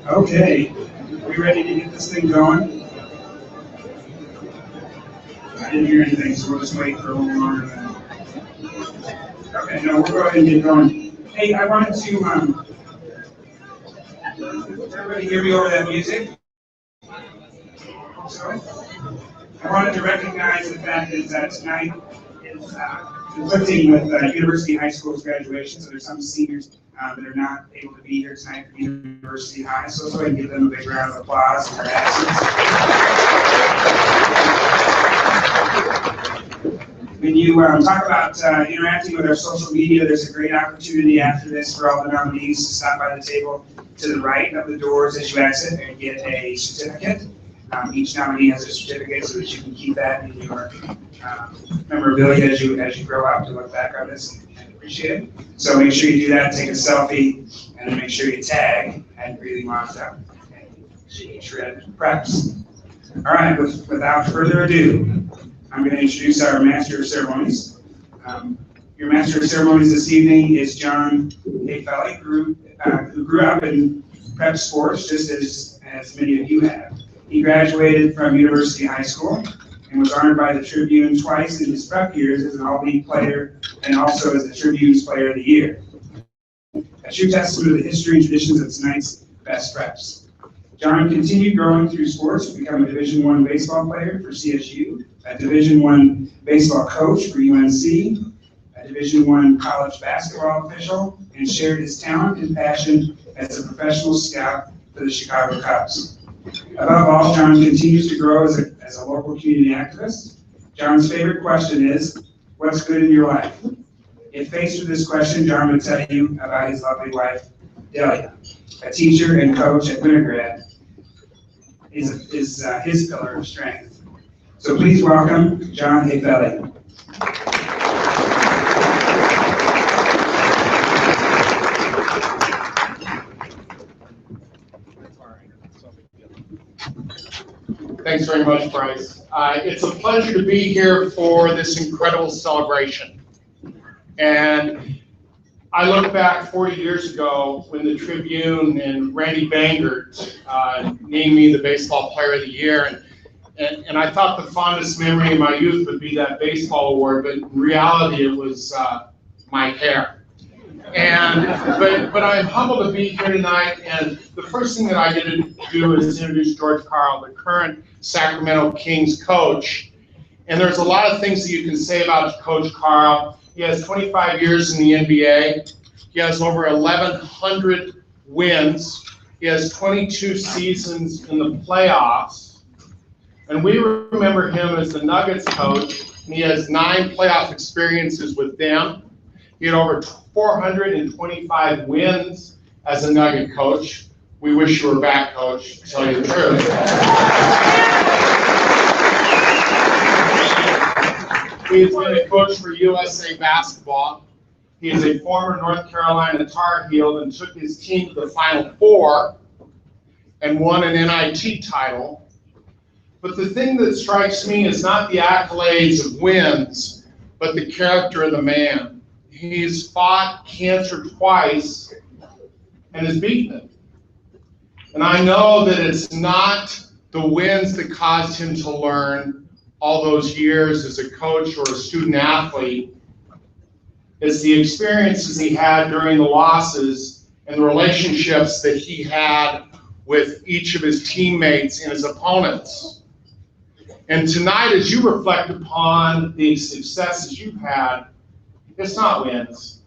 Okay, we ready to get this thing going? I didn't hear anything, so we'll just wait for a little longer then. Okay, no, we'll go ahead and get going. Hey, I wanted to, everybody hear me over that music? So, I wanted to recognize the fact that tonight is conflicting with University High School's graduation, so there's some seniors that are not able to be here tonight for University High, so let's go ahead and give them a big round of applause in their absence. When you talk about interacting with our social media, there's a great opportunity after this for all the nominees to stop by the table to the right of the doors as you exit and get a certificate. Each nominee has a certificate so that you can keep that in your memorabilia as you grow up to look back on this and appreciate it. So make sure you do that, take a selfie, and then make sure you tag and really washed up and shred preps. All right, without further ado, I'm going to introduce our Master of Ceremonies. Your Master of Ceremonies this evening is John Hayfelli, who grew up in prep sports, just as many of you have. He graduated from University High School and was honored by the Tribune twice in his prep years as an All-League player and also as the Tribune's Player of the Year. A true testament to the history and traditions of tonight's best preps. John continued growing through sports to become a Division I baseball player for CSU, a Division I baseball coach for UNC, a Division I college basketball official, and shared his talent and passion as a professional scout for the Chicago Cubs. Above all, John continues to grow as a local community activist. John's favorite question is, what's good in your life? If faced with this question, John would tell you about his lovely wife, Delia. A teacher and coach at Wintergrad is his pillar of strength. So please welcome John Hayfelli. Thanks very much, Bryce. It's a pleasure to be here for this incredible celebration. And I look back 40 years ago when the Tribune and Randy Bangert named me the Baseball Player of the Year. And I thought the fondest memory of my youth would be that baseball award, but in reality it was my hair. But I'm humbled to be here tonight, and the first thing that I get to do is introduce George Karl, the current Sacramento Kings coach. And there's a lot of things that you can say about Coach Karl. He has 25 years in the NBA. He has over 1,100 wins. He has 22 seasons in the playoffs. And we remember him as the Nuggets coach, and he has 9 playoff experiences with them. He had over 425 wins as a Nugget coach. We wish you were back, Coach, to tell you the truth. He has been a coach for USA Basketball. He is a former North Carolina Tar Heel and took his team to the Final Four and won an NIT title. But the thing that strikes me is not the accolades of wins, but the character of the man. He's fought cancer twice and has beaten it. And I know that it's not the wins that caused him to learn all those years as a coach or a student athlete. It's the experiences he had during the losses and the relationships that he had with each of his teammates and his opponents. And tonight, as you reflect upon the successes you've had, it's not wins.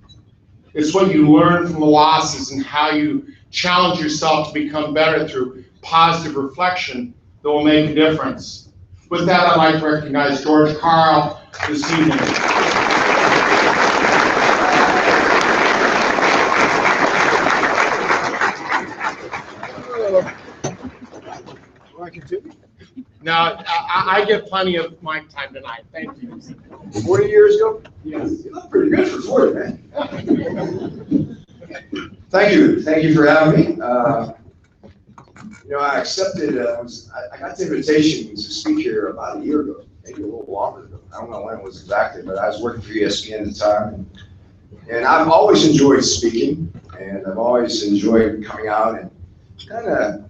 It's what you learn from the losses and how you challenge yourself to become better through positive reflection that will make a difference. With that, I'd like to recognize George Karl this evening. Do I continue? Now, I get plenty of mic time tonight. Thank you. 40 years ago? Yes. You look pretty good for 40, man. Thank you. Thank you for having me. I accepted, I got the invitation to speak here about a year ago, maybe a little longer ago. I don't know when it was exactly, but I was working for ESPN at the time. And I've always enjoyed speaking, and I've always enjoyed coming out and kind of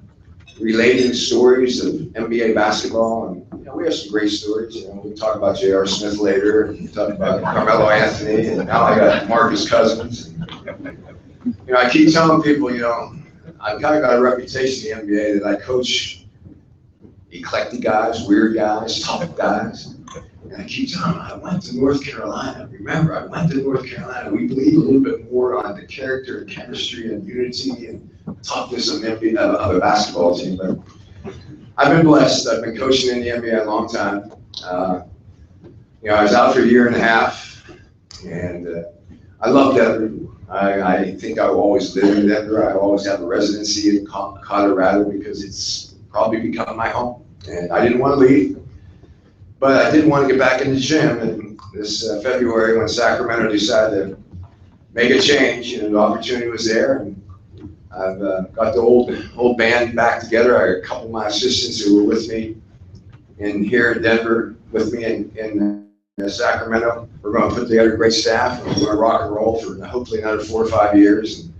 relating stories of NBA basketball. And we have some great stories. We talk about J.R. Smith later, and we talk about Carmelo Anthony, and now I got Marcus Cousins. I keep telling people, I've kind of got a reputation in the NBA that I coach eclectic guys, weird guys, tough guys. And I keep telling them, I went to North Carolina. Remember, I went to North Carolina. We believe a little bit more on the character and chemistry and unity and toughness of a basketball team. But I've been blessed. I've been coaching in the NBA a long time. I was out for a year and a half, and I love Denver. I think I will always live in Denver. I always have a residency in Colorado because it's probably become my home. And I didn't want to leave, but I did want to get back in the gym. And this February, when Sacramento decided to make a change, the opportunity was there. And I've got the old band back together. I had a couple of my assistants who were with me here in Denver, with me in Sacramento. We're going to put together a great staff. We're going to rock and roll for hopefully another 4 or 5 years. And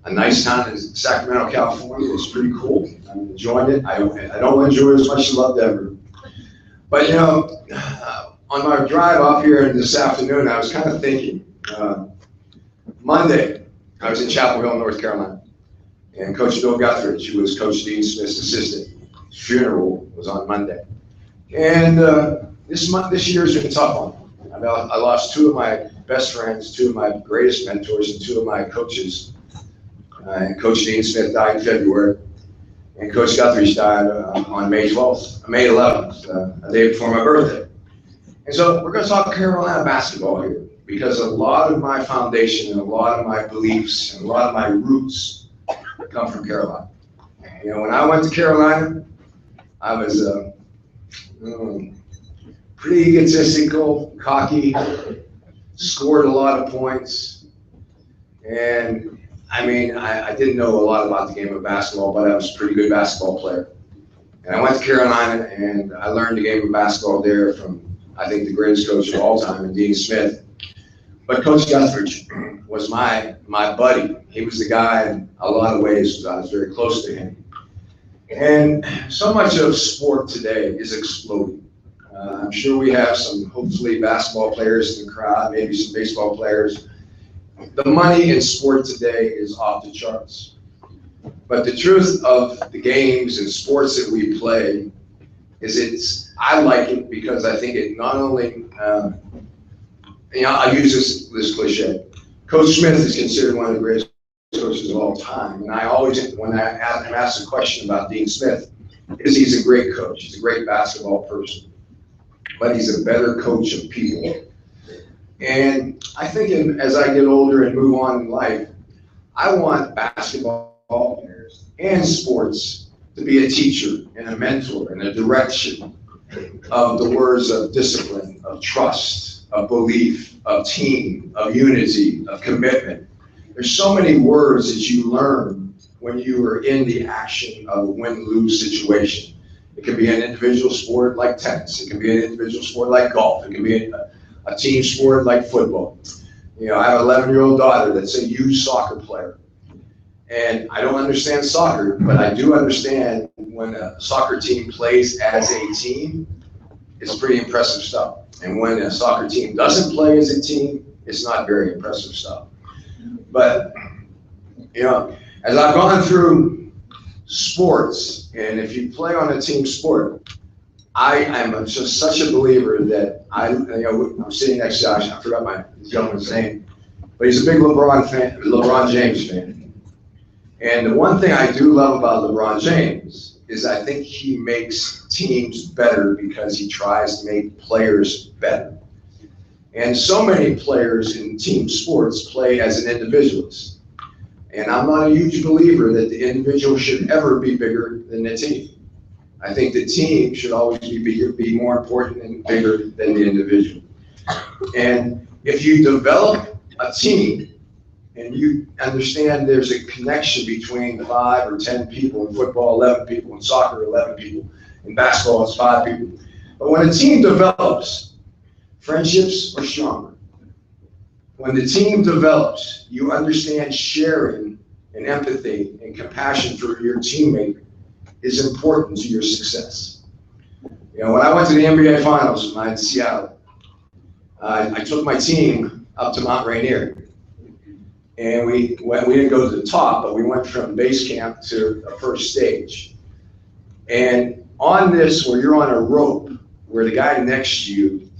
a nice town in Sacramento, California. It's pretty cool. I'm enjoying it. I don't enjoy it as much as I love Denver. But on my drive up here this afternoon, I was kind of thinking. Monday, I was in Chapel Hill, North Carolina, and Coach Bill Guthridge, who was Coach Dean Smith's assistant, his funeral was on Monday. And this year's been a tough one. I lost 2 of my best friends, 2 of my greatest mentors, and 2 of my coaches. And Coach Dean Smith died in February, and Coach Guthridge died on May 11th, a day before my birthday. And so we're going to talk Carolina basketball here, because a lot of my foundation and a lot of my beliefs and a lot of my roots come from Carolina. When I went to Carolina, I was pretty egotistical, cocky, scored a lot of points, and I didn't know a lot about the game of basketball, but I was a pretty good basketball player. And I went to Carolina, and I learned the game of basketball there from, I think, the greatest coach of all time, Dean Smith. But Coach Guthridge was my buddy. He was the guy in a lot of ways. I was very close to him. And so much of sport today is exploding. I'm sure we have some, hopefully, basketball players in the crowd, maybe some baseball players. The money in sport today is off the charts. But the truth of the games and sports that we play is I like it because I think it not only, I use this cliche. Coach Smith is considered one of the greatest coaches of all time. And I always, when I'm asked a question about Dean Smith, he's a great coach. He's a great basketball person. But he's a better coach of people. And I think as I get older and move on in life, I want basketball players and sports to be a teacher and a mentor and a direction of the words of discipline, of trust, of belief, of team, of unity, of commitment. There's so many words that you learn when you are in the action of a win-lose situation. It can be an individual sport like tennis. It can be an individual sport like golf. It can be a team sport like football. I have an 11-year-old daughter that's a youth soccer player. And I don't understand soccer, but I do understand when a soccer team plays as a team, it's pretty impressive stuff. And when a soccer team doesn't play as a team, it's not very impressive stuff. But, as I've gone through sports, and if you play on a team sport, I am just such a believer that I'm sitting next to Josh. I forgot my gentleman's name, but he's a big LeBron James fan. And the one thing I do love about LeBron James is I think he makes teams better because he tries to make players better. And so many players in team sports play as an individualist. And I'm not a huge believer that the individual should ever be bigger than the team. I think the team should always be more important and bigger than the individual. And if you develop a team and you understand there's a connection between 5 or 10 people, in football 11 people, in soccer 11 people, in basketball it's 5 people. But when a team develops, friendships are stronger. When the team develops, you understand sharing and empathy and compassion for your teammate is important to your success. You know, when I went to the NBA Finals in Seattle, I took my team up to Mount Rainier. And we didn't go to the top, but we went from base camp to the first stage. And on this, where you're on a rope, where the guy next to you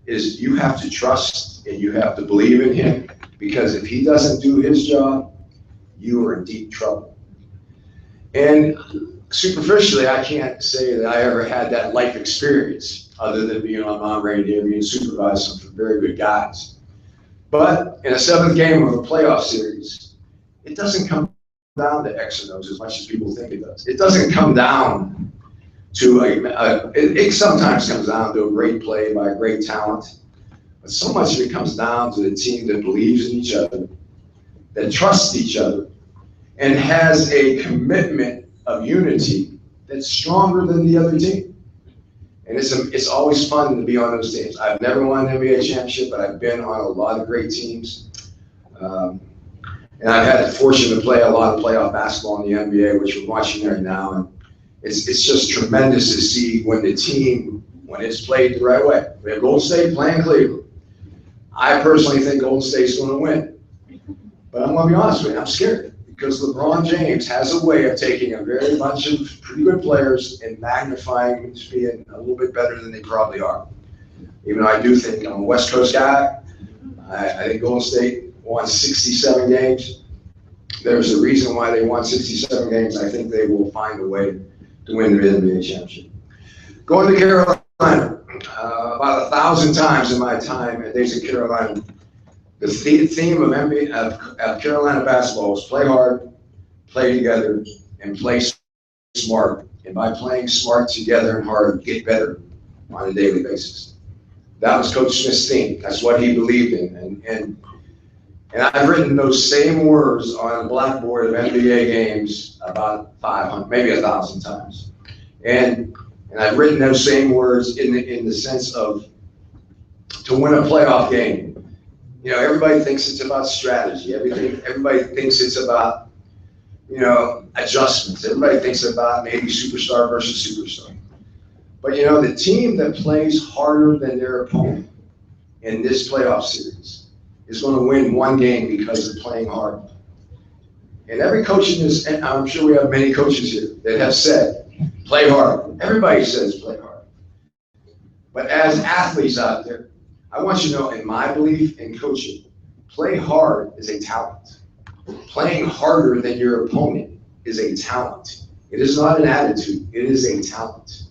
is, you have to trust and you have to believe in him, because if he doesn't do his job, you are in deep trouble. And superficially, I can't say that I ever had that life experience other than being on Mount Rainier, being supervised from very good guys. But in a seventh game of a playoff series, it doesn't come down to X and O's as much as people think it does. It doesn't come down to it sometimes comes down to a great play by a great talent, but so much of it comes down to the team that believes in each other, that trusts each other, and has a commitment of unity that's stronger than the other team. And it's always fun to be on those teams. I've never won an NBA championship, but I've been on a lot of great teams. And I've had the fortune to play a lot of playoff basketball in the NBA, which we're watching right now. And it's just tremendous to see when the team, when it's played the right way. We have Golden State playing Cleveland. I personally think Golden State's going to win. But I'm going to be honest with you, I'm scared. Because LeBron James has a way of taking a very bunch of pretty good players and magnifying them to being a little bit better than they probably are. Even though I do think I'm a West Coast guy, I think Golden State won 67 games. There's a reason why they won 67 games. I think they will find a way to win the NBA championship. Going to Carolina, about 1,000 times in my time at days in Carolina, the theme of Carolina basketball was play hard, play together, and play smart. And by playing smart together and hard, get better on a daily basis. That was Coach Smith's theme. That's what he believed in. And I've written those same words on the blackboard of NBA games about 500, maybe 1,000 times. And I've written those same words in the sense of to win a playoff game. You know, everybody thinks it's about strategy. Everybody thinks it's about, adjustments. Everybody thinks about maybe superstar versus superstar. But, the team that plays harder than their opponent in this playoff series is going to win one game because they're playing hard. And every coach in this, and I'm sure we have many coaches here that have said, play hard. Everybody says play hard. But as athletes out there, I want you to know, in my belief in coaching, play hard is a talent. Playing harder than your opponent is a talent. It is not an attitude. It is a talent.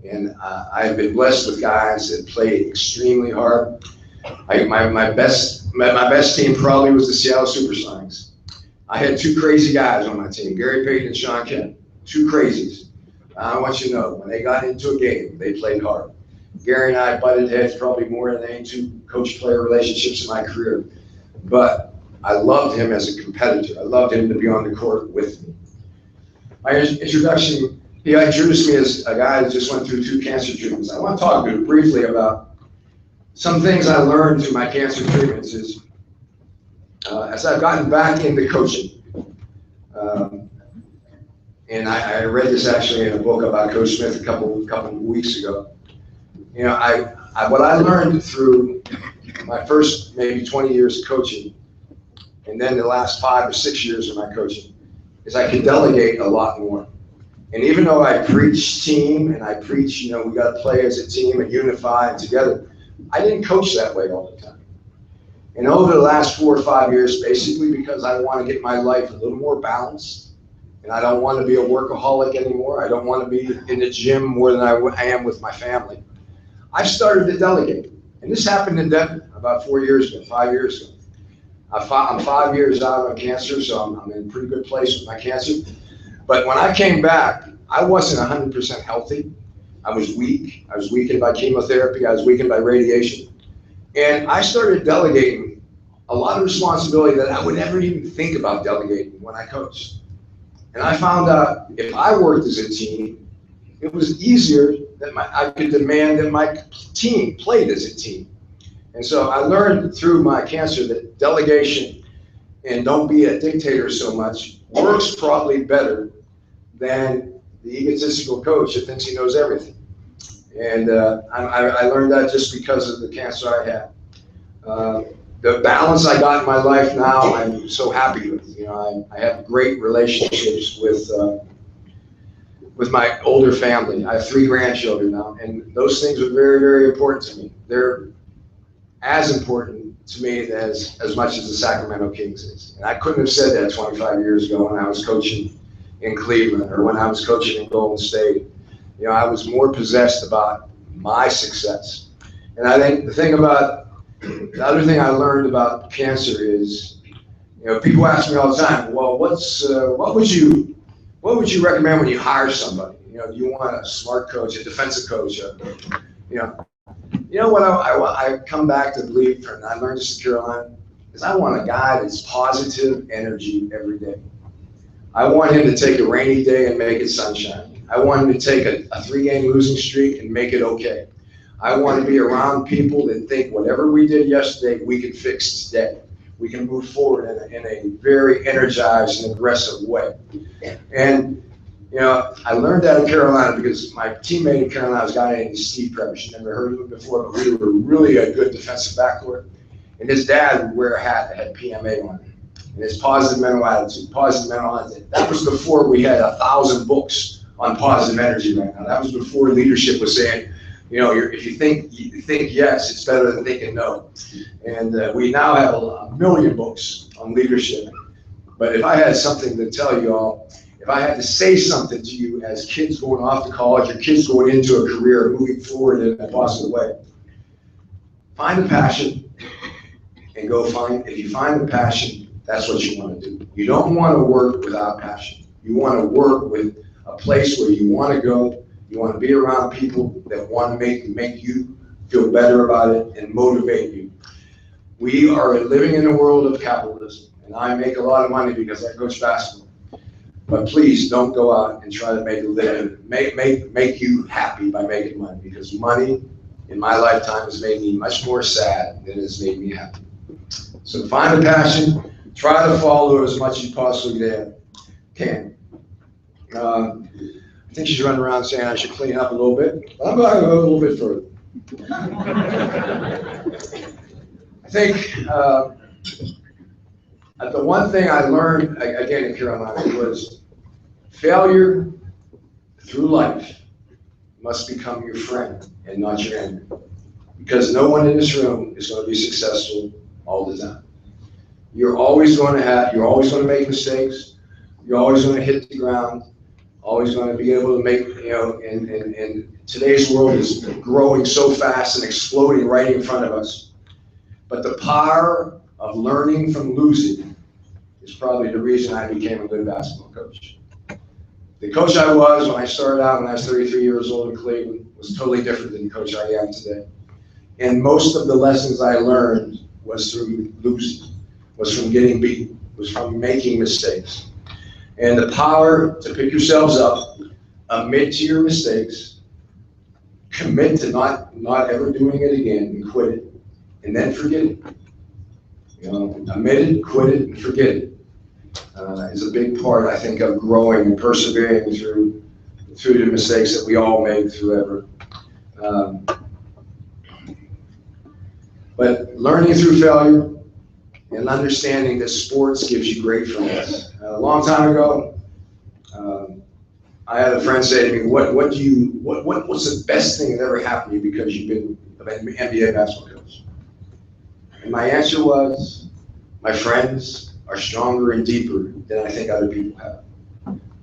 And I've been blessed with guys that play extremely hard. My best team probably was the Seattle Supersonics. I had two crazy guys on my team, Gary Payton and Sean Kemp. Two crazies. I want you to know, when they got into a game, they played hard. Gary and I butted heads probably more than any two coach-player relationships in my career. But I loved him as a competitor. I loved him to be on the court with me. My introduction, he introduced me as a guy that just went through 2 cancer treatments. I want to talk briefly about some things I learned through my cancer treatments as I've gotten back into coaching. And I read this actually in a book about Coach Smith a couple of weeks ago. What I learned through my first maybe 20 years of coaching, and then the last 5 or 6 years of my coaching, is I could delegate a lot more. And even though I preach team and I preach, we got to play as a team and unify and together, I didn't coach that way all the time. And over the last 4 or 5 years, basically because I want to get my life a little more balanced, and I don't want to be a workaholic anymore. I don't want to be in the gym more than I am with my family. I started to delegate. And this happened in Denver about 4 years ago, 5 years ago. I'm 5 years out of cancer, so I'm in a pretty good place with my cancer. But when I came back, I wasn't 100% healthy. I was weak. I was weakened by chemotherapy. I was weakened by radiation. And I started delegating a lot of responsibility that I would never even think about delegating when I coached. And I found out if I worked as a team, it was easier that I could demand that my team played as a team. And so I learned through my cancer that delegation and don't be a dictator so much works probably better than the egotistical coach that thinks he knows everything. And I learned that just because of the cancer I had. The balance I got in my life now, I'm so happy with. You know, I have great relationships with my older family. I have 3 grandchildren now, and those things are very, very important to me. They're as important to me as much as the Sacramento Kings is. And I couldn't have said that 25 years ago when I was coaching in Cleveland or when I was coaching in Golden State. You know, I was more possessed about my success. And I think the other thing I learned about cancer is, you know, people ask me all the time, well, what would you recommend when you hire somebody? You know, do you want a smart coach, a defensive coach, you know what I come back to believe, and I learned this in Carolina, is I want a guy that's positive energy every day. I want him to take a rainy day and make it sunshine. I want him to take a 3-game losing streak and make it okay. I want to be around people that think whatever we did yesterday, we can fix today. We can move forward in a very energized and aggressive way. And you know, I learned that in Carolina because my teammate in Carolina was a guy named Steve Prevish. Never heard of him before, but we were really a good defensive backcourt. And his dad would wear a hat that had PMA on it. And his positive mental attitude, that was before we had 1,000 books on positive energy right now. That was before leadership was saying, you know, if you think yes, it's better than thinking no. And we now have a million books on leadership. But if I had something to tell you all, if I had to say something to you as kids going off to college or kids going into a career moving forward in a positive way, find a passion and go find, if you find a passion, that's what you want to do. You don't want to work without passion. You want to work with a place where you want to go. You want to be around people that want to make you feel better about it and motivate you. We are living in a world of capitalism, and I make a lot of money because I coach basketball. But please don't go out and try to make a living, make you happy by making money, because money in my lifetime has made me much more sad than it has made me happy. So find a passion, try to follow it as much as you possibly can. I think she's running around saying I should clean up a little bit, but I'm going to go a little bit further. I think the one thing I learned, again, in Carolina was failure through life must become your friend and not your enemy. Because no one in this room is going to be successful all the time. You're always going to make mistakes. You're always going to hit the ground. Always going to be able to make, you know, and today's world is growing so fast and exploding right in front of us. But the power of learning from losing is probably the reason I became a good basketball coach. The coach I was when I started out when I was 33 years old in Cleveland was totally different than the coach I am today. And most of the lessons I learned was through losing, was from getting beaten, was from making mistakes. And the power to pick yourselves up, admit to your mistakes, commit to not ever doing it again and quit it, and then forget it. You know, admit it, quit it, and forget it. Is a big part, I think, of growing and persevering through the mistakes that we all make through ever. But learning through failure and understanding that sports gives you great friends. A long time ago, I had a friend say to me, what's the best thing that ever happened to you because you've been an NBA basketball coach? And my answer was, my friends are stronger and deeper than I think other people have.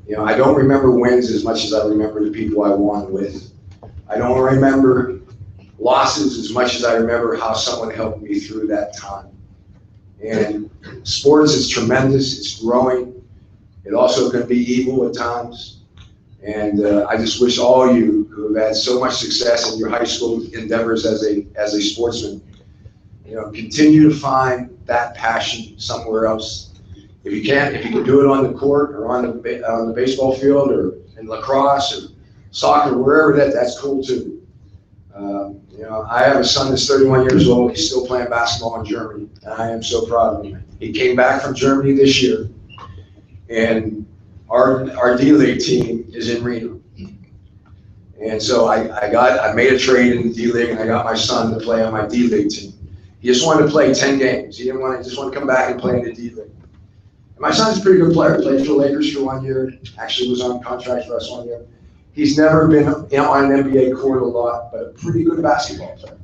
You know, I don't remember wins as much as I remember the people I won with. I don't remember losses as much as I remember how someone helped me through that time. And sports is tremendous, it's growing. It also can be evil at times. And I just wish all you who have had so much success in your high school endeavors as a sportsman, you know, continue to find that passion somewhere else. If you can do it on the court or on the baseball field or in lacrosse or soccer, wherever that's cool too. I have a son that's 31 years old. He's still playing basketball in Germany, and I am so proud of him. He came back from Germany this year, and our D-League team is in Reno. And so I made a trade in the D-League, and I got my son to play on my D-League team. He just wanted to play 10 games. He just want to come back and play in the D-League. And my son's a pretty good player. Played for the Lakers for 1 year. Actually was on contract for us 1 year. He's never been on an NBA court a lot, but a pretty good basketball player.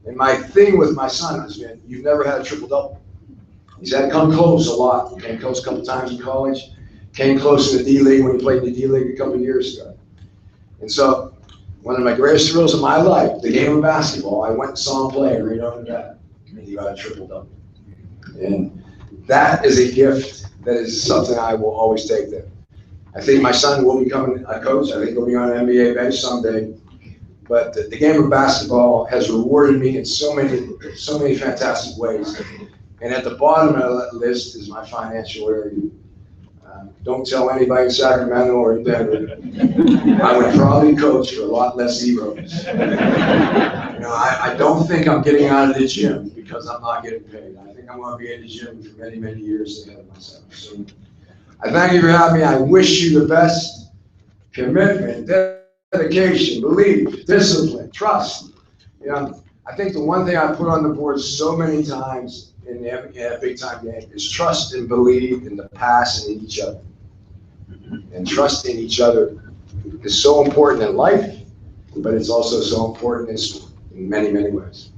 And my thing with my son has been, you've never had a triple-double. He's had to come close a lot. He came close a couple times in college. Came close in the D-League when he played in the D-League a couple of years ago. And so one of my greatest thrills of my life, the game of basketball, I went and saw him play in Reno, Nevada, and he got a triple-double. And that is a gift that is something I will always take there. I think my son will become a coach. I think he'll be on an NBA bench someday. But the game of basketball has rewarded me in so many fantastic ways. And at the bottom of that list is my financial area. Don't tell anybody in Sacramento or in Denver. I would probably coach for a lot less zeros. I don't think I'm getting out of the gym because I'm not getting paid. I think I'm going to be in the gym for many, many years ahead of myself. So I thank you for having me. I wish you the best. Commitment, dedication, belief, discipline, trust. I think the one thing I put on the board so many times in a big-time game is trust and believe in the past and in each other. And trust in each other is so important in life, but it's also so important in many, many ways.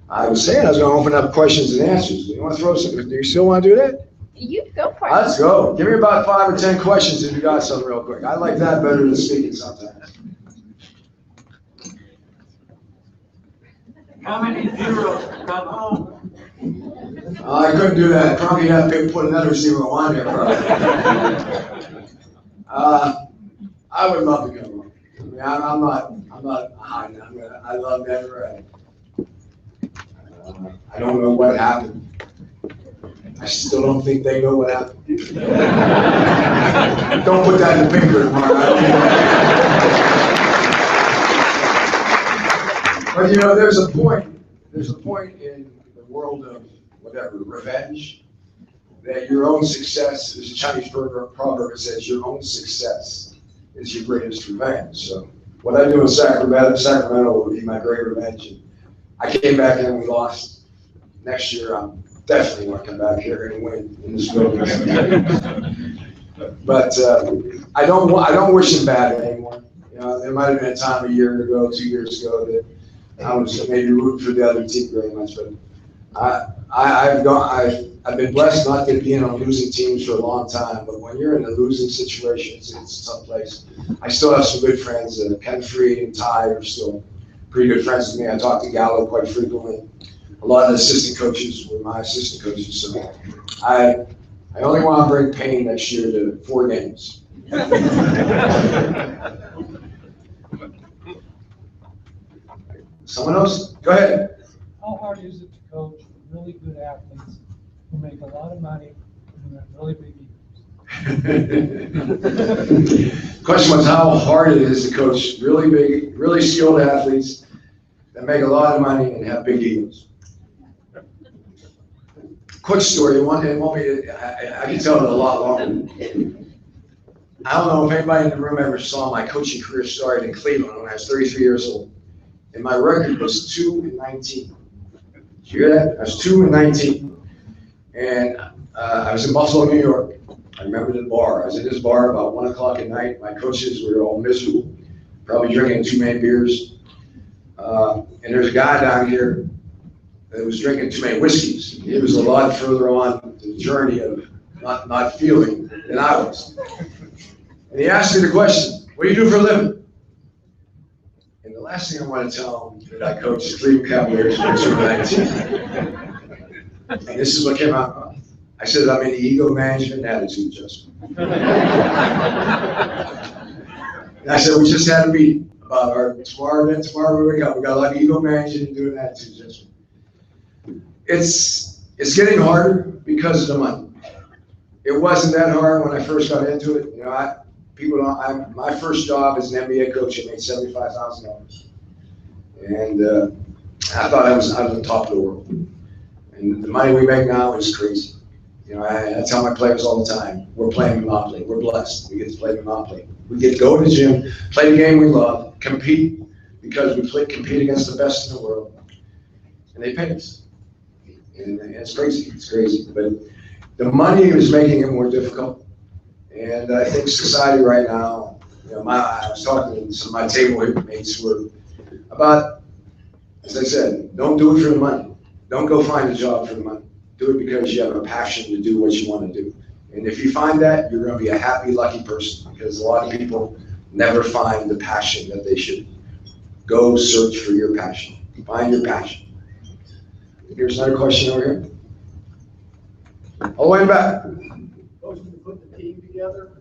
I was saying I was going to open up questions and answers. Do you want to throw some? Do you still want to do that? You go for it. Let's go. Give me about 5 or 10 questions if you got some real quick. I like that better than speaking sometimes. How many zeros come home? I couldn't do that. Probably have to put another zero on there. I would love to come home. I mean, I'm not hiding. I love Denver. I don't know what happened. I still don't think they know what happened. Don't put that in the paper tomorrow. But there's a point in the world of whatever, revenge, that your own success, there's a Chinese proverb that says your own success is your greatest revenge. So what I do in Sacramento will be my great revenge. And I came back and we lost. Next year, I'm definitely going to come back here and win in this building. But I don't wish him bad anymore. There might have been a time a year ago, 2 years ago that I was maybe rooting for the other team very much, but I've been blessed not to be on losing teams for a long time, but when you're in a losing situation, it's a tough place. I still have some good friends. Ken Freed and Ty are still pretty good friends with me. I talk to Gallo quite frequently. A lot of the assistant coaches were my assistant coaches, so I only want to bring pain next year to 4 games. Someone else? Go ahead. How hard is it to coach really good athletes who make a lot of money and who have really big egos? Question was how hard it is to coach really big, really skilled athletes that make a lot of money and have big egos. Quick story. I can tell it a lot longer. I don't know if anybody in the room ever saw my coaching career started in Cleveland when I was 33 years old. And my record was 2-19. Did you hear that? I was 2-19. And I was in Buffalo, New York. I remember the bar. I was in this bar about 1 o'clock at night. My coaches were all miserable, probably drinking too many beers. And there's a guy down here that was drinking too many whiskeys. He was a lot further on the journey of not feeling than I was. And he asked me the question, what do you do for a living? And the last thing I want to tell him that I coached the Cleveland Cavaliers when I was 19. And this is what came out. I said, I'm in ego management and attitude adjustment. And I said, we just had a meeting about our tomorrow we wake up. We got a lot of ego management and doing attitude adjustment. It's getting harder because of the money. It wasn't that hard when I first got into it. My first job as an NBA coach, I made $75,000. And I thought I was on top of the world. And the money we make now is crazy. You know, I tell my players all the time, we're playing Monopoly. We're blessed. We get to play Monopoly. We get to go to the gym, play the game we love, compete, because we compete against the best in the world. And they pay us. And it's crazy. It's crazy. But the money is making it more difficult. And I think society right now, you know, I was talking to some of my table mates who were about, as I said, don't do it for the money. Don't go find a job for the money. Do it because you have a passion to do what you want to do. And if you find that, you're going to be a happy, lucky person, because a lot of people never find the passion that they should. Go search for your passion. Find your passion. Here's another question over here. All the way back. Supposed to put the team together,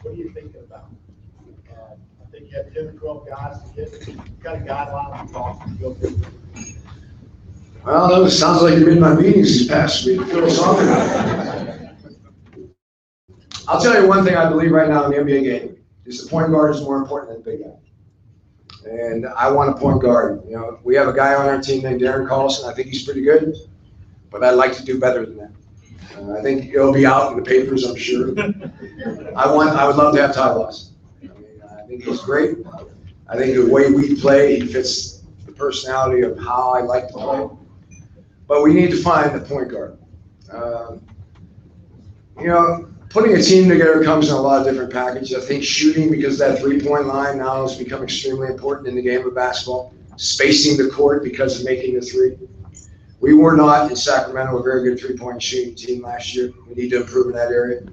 what are you thinking about? I think you have 10 or 12 guys to get, you got a guideline to talk to go through. Well, it sounds like you've been in my meetings these past week. Philosophically. I'll tell you one thing I believe right now in the NBA game is the point guard is more important than the big guy. And I want a point guard. You know, we have a guy on our team named Karl. I think he's pretty good, but I'd like to do better than that. I think it'll be out in the papers, I'm sure. I would love to have Ty Lawson. I think he's great. I think the way we play, he fits the personality of how I like to play. But we need to find the point guard. You know, putting a team together comes in a lot of different packages. I think shooting, because that three-point line now has become extremely important in the game of basketball. Spacing the court because of making the three. We were not in Sacramento a very good three-point shooting team last year. We need to improve in that area.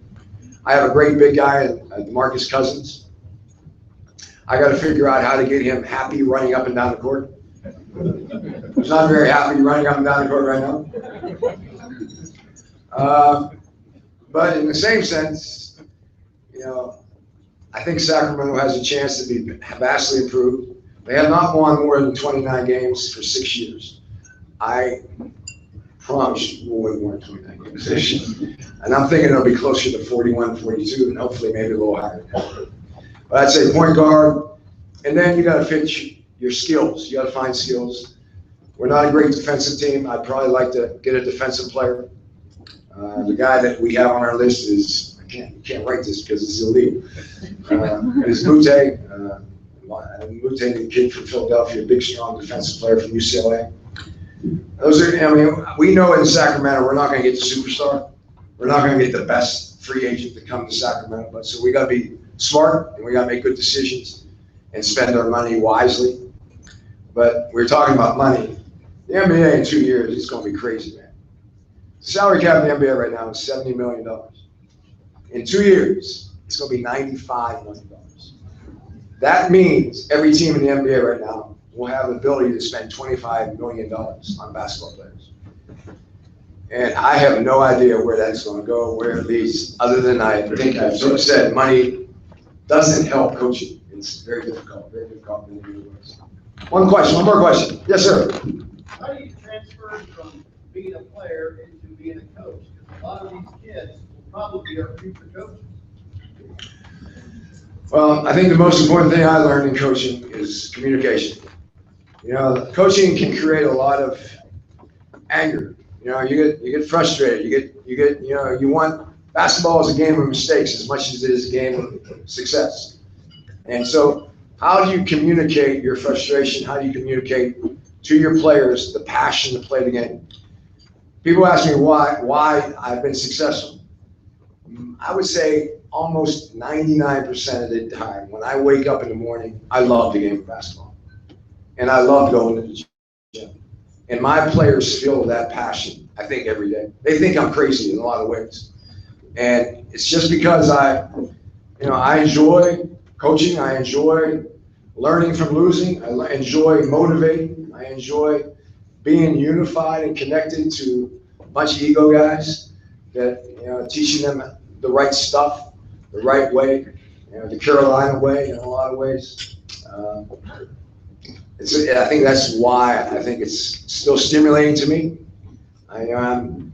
I have a great big guy, DeMarcus Cousins. I got to figure out how to get him happy running up and down the court. He's not very happy running up and down the court right now. But in the same sense, you know, I think Sacramento has a chance to be vastly improved. They have not won more than 29 games for 6 years. I promise you we'll win more than 29 games this year. And I'm thinking it'll be closer to 41, 42, and hopefully maybe a little higher. But I'd say point guard, and then you got to fit your skills. You got to find skills. We're not a great defensive team. I'd probably like to get a defensive player. The guy that we have on our list is, you can't write this because it's illegal. Is Mute. Mute, the kid from Philadelphia, a big, strong defensive player from UCLA. Those are, I mean, we know in Sacramento we're not going to get the superstar. We're not going to get the best free agent to come to Sacramento. But so we got to be smart and we got to make good decisions and spend our money wisely. But we're talking about money. The NBA in 2 years is going to be crazy, man. The salary cap in the NBA right now is $70 million. In 2 years, it's going to be $95 million. That means every team in the NBA right now will have the ability to spend $25 million on basketball players. And I have no idea where that's going to go, where it leads, other than I think I've sort of said, money doesn't help coaching. It's very difficult in the universe. One more question. Yes, sir. How do you transfer from being a player into being a coach? Because a lot of these kids will probably be our future coaches. Well, I think the most important thing I learned in coaching is communication. You know, coaching can create a lot of anger. You know, you get frustrated. You get, you know, you want, basketball is a game of mistakes as much as it is a game of success. And so how do you communicate your frustration? How do you communicate to your players the passion to play the game? People ask me why I've been successful. I would say almost 99% of the time, when I wake up in the morning, I love the game of basketball. And I love going to the gym. And my players feel that passion, I think, every day. They think I'm crazy in a lot of ways. And it's just because I enjoy coaching. I enjoy learning from losing. I enjoy motivating. I enjoy being unified and connected to a bunch of ego guys that, you know, teaching them the right stuff, the right way, you know, the Carolina way in a lot of ways. I think that's why I think it's still stimulating to me. I'm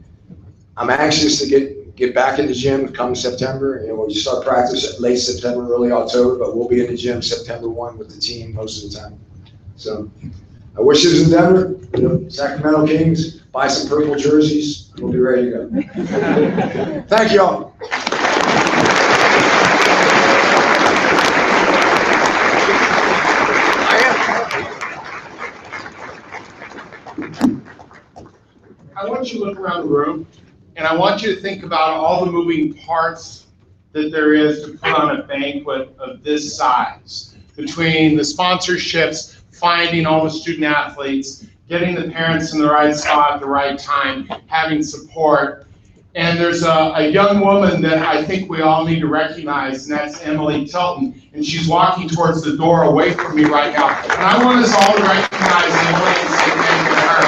anxious to get back in the gym come September. You know, we'll start practice at late September, early October, but we'll be in the gym September 1 with the team most of the time. So I wish it was in Denver, Sacramento Kings, buy some purple jerseys, we'll be ready to go. Thank you all. I want you to look around the room, and I want you to think about all the moving parts that there is to put on a banquet of this size, between the sponsorships, finding all the student athletes, getting the parents in the right spot at the right time, having support. And there's a young woman that I think we all need to recognize, and that's Emily Tilton, and she's walking towards the door away from me right now. And I want us all to recognize Emily and say thank you to her.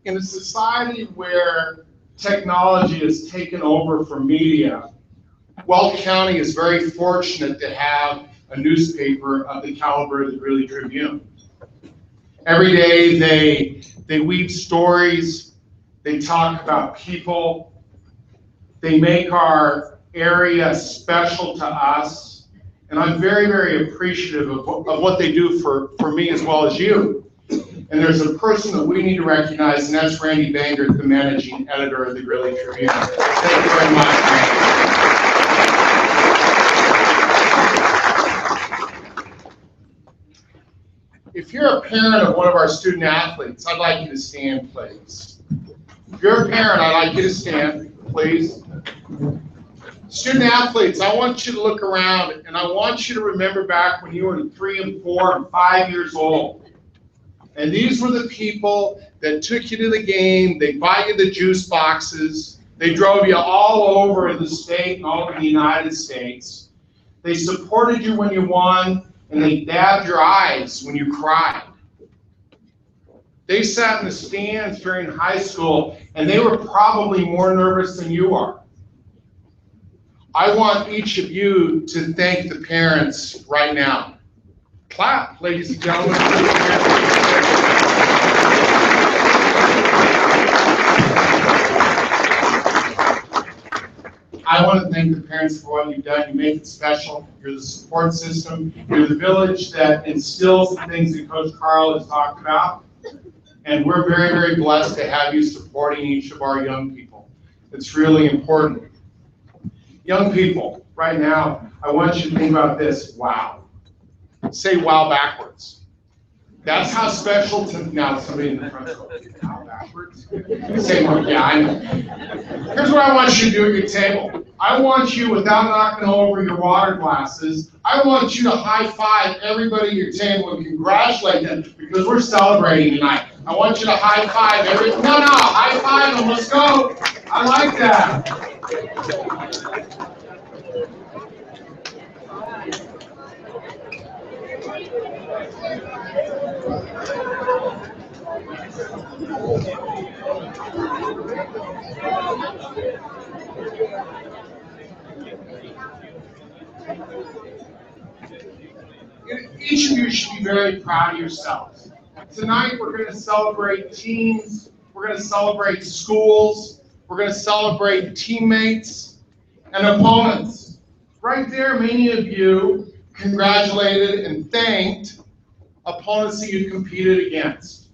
In a society where technology has taken over for media, Weld County is very fortunate to have a newspaper of the caliber of the Greeley Tribune. Every day they weave stories, they talk about people, they make our area special to us, and I'm very, very appreciative of what they do for me as well as you. And there's a person that we need to recognize, and that's Randy Banger, the managing editor of the Greeley Tribune. Thank you very much, Randy. If you're a parent of one of our student athletes, I'd like you to stand, please. If you're a parent, I'd like you to stand, please. Student athletes, I want you to look around, and I want you to remember back when you were 3 and 4 and 5 years old. And these were the people that took you to the game, they bought you the juice boxes, they drove you all over the state and all over the United States. They supported you when you won, and they dabbed your eyes when you cried. They sat in the stands during high school, and they were probably more nervous than you are. I want each of you to thank the parents right now. Clap, ladies and gentlemen. I want to thank the parents for what you've done. You make it special. You're the support system. You're the village that instills the things that Coach Karl has talked about. And we're very, very blessed to have you supporting each of our young people. It's really important. Young people, right now, I want you to think about this. Wow. Say wow backwards. That's how special to, now somebody in the front row. Wow backwards? Say more, yeah, I know. Here's what I want you to do at your table. I want you, without knocking over your water glasses, I want you to high five everybody at your table and congratulate them because we're celebrating tonight. I want you to high five everybody. No, high five them, let's go. I like that. Each of you should be very proud of yourselves. Tonight we're going to celebrate teams, we're going to celebrate schools, we're going to celebrate teammates and opponents. Right there, many of you congratulated and thanked opponents that you competed against.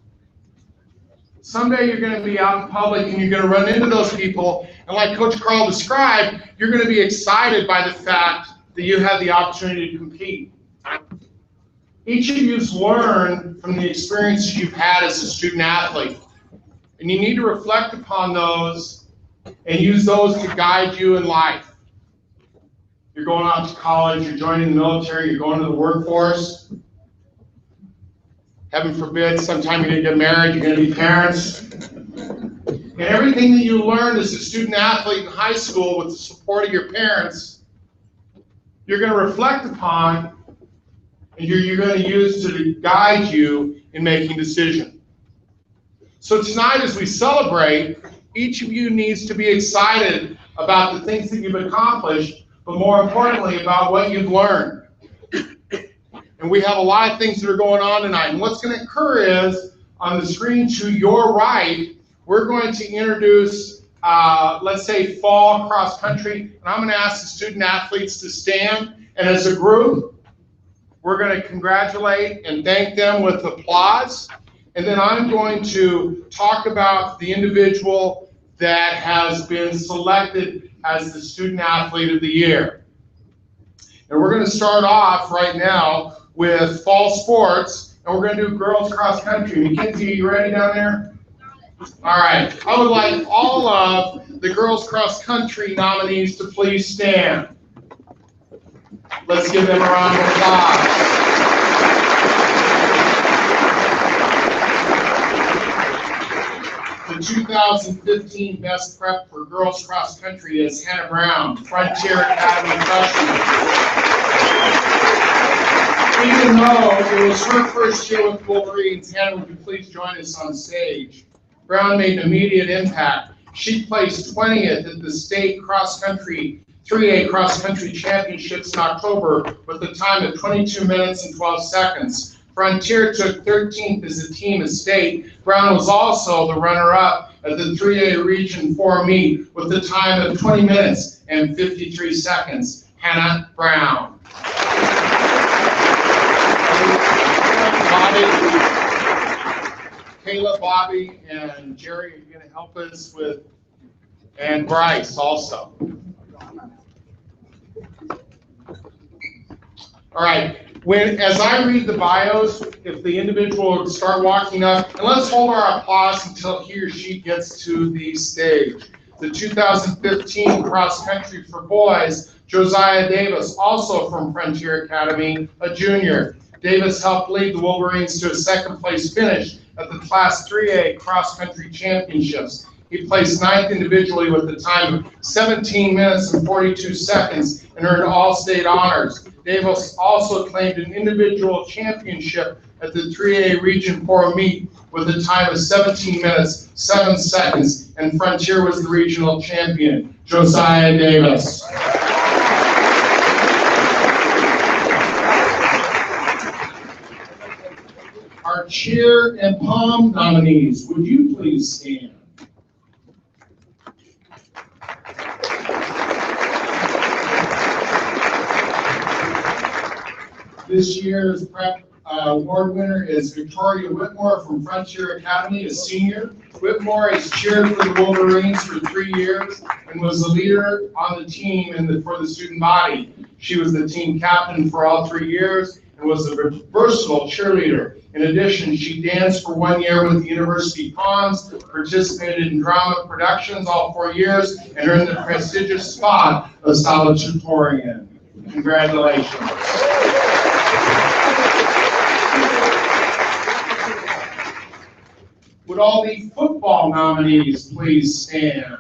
Someday you're going to be out in public and you're going to run into those people, and like Coach Karl described, you're going to be excited by the fact that you had the opportunity to compete. Each of you's learned from the experiences you've had as a student athlete, and you need to reflect upon those and use those to guide you in life. You're going off to college, you're joining the military, you're going to the workforce. Heaven forbid, sometime you're going to get married, you're going to be parents. And everything that you learned as a student athlete in high school with the support of your parents, you're going to reflect upon and you're going to use to guide you in making decisions. So tonight as we celebrate, each of you needs to be excited about the things that you've accomplished, but more importantly about what you've learned. And we have a lot of things that are going on tonight. And what's going to occur is, on the screen to your right, we're going to introduce let's say fall cross country, and I'm going to ask the student athletes to stand, and as a group, we're going to congratulate and thank them with applause, and then I'm going to talk about the individual that has been selected as the student athlete of the year. And we're going to start off right now with fall sports, and we're going to do girls cross country. Mackenzie, are you ready down there? All right. I would like all of the girls cross country nominees to please stand. Let's give them a round of applause. The 2015 Best Prep for Girls Cross Country is Hannah Brown, Frontier Academy freshman. Even though it was her first year with Wolverines, Hannah, would you please join us on stage? Brown made an immediate impact. She placed 20th at the state cross country 3A cross country championships in October with a time of 22 minutes and 12 seconds. Frontier took 13th as a team at state. Brown was also the runner-up at the 3A Region 4 meet with a time of 20 minutes and 53 seconds. Hannah Brown. Kayla, Bobby, and Jerry are going to help us with, and Bryce also. All right, as I read the bios, if the individual would start walking up, and let's hold our applause until he or she gets to the stage. The 2015 cross country for boys, Josiah Davis, also from Frontier Academy, a junior. Davis helped lead the Wolverines to a second place finish at the Class 3A cross country championships. He placed 9th individually with a time of 17 minutes and 42 seconds and earned all-state honors. Davis also claimed an individual championship at the 3A Region 4 meet with a time of 17 minutes, 7 seconds, and Frontier was the regional champion. Josiah Davis. Our cheer and palm nominees, would you please stand? This year's prep award winner is Victoria Whitmore from Frontier Academy, a senior. Whitmore has cheered for the Wolverines for 3 years and was the leader on the team for the student body. She was the team captain for all 3 years and was a versatile cheerleader. In addition, she danced for 1 year with the University Pawns, participated in drama productions all 4 years, and earned the prestigious spot of salutatorian. Congratulations. Would all the football nominees please stand?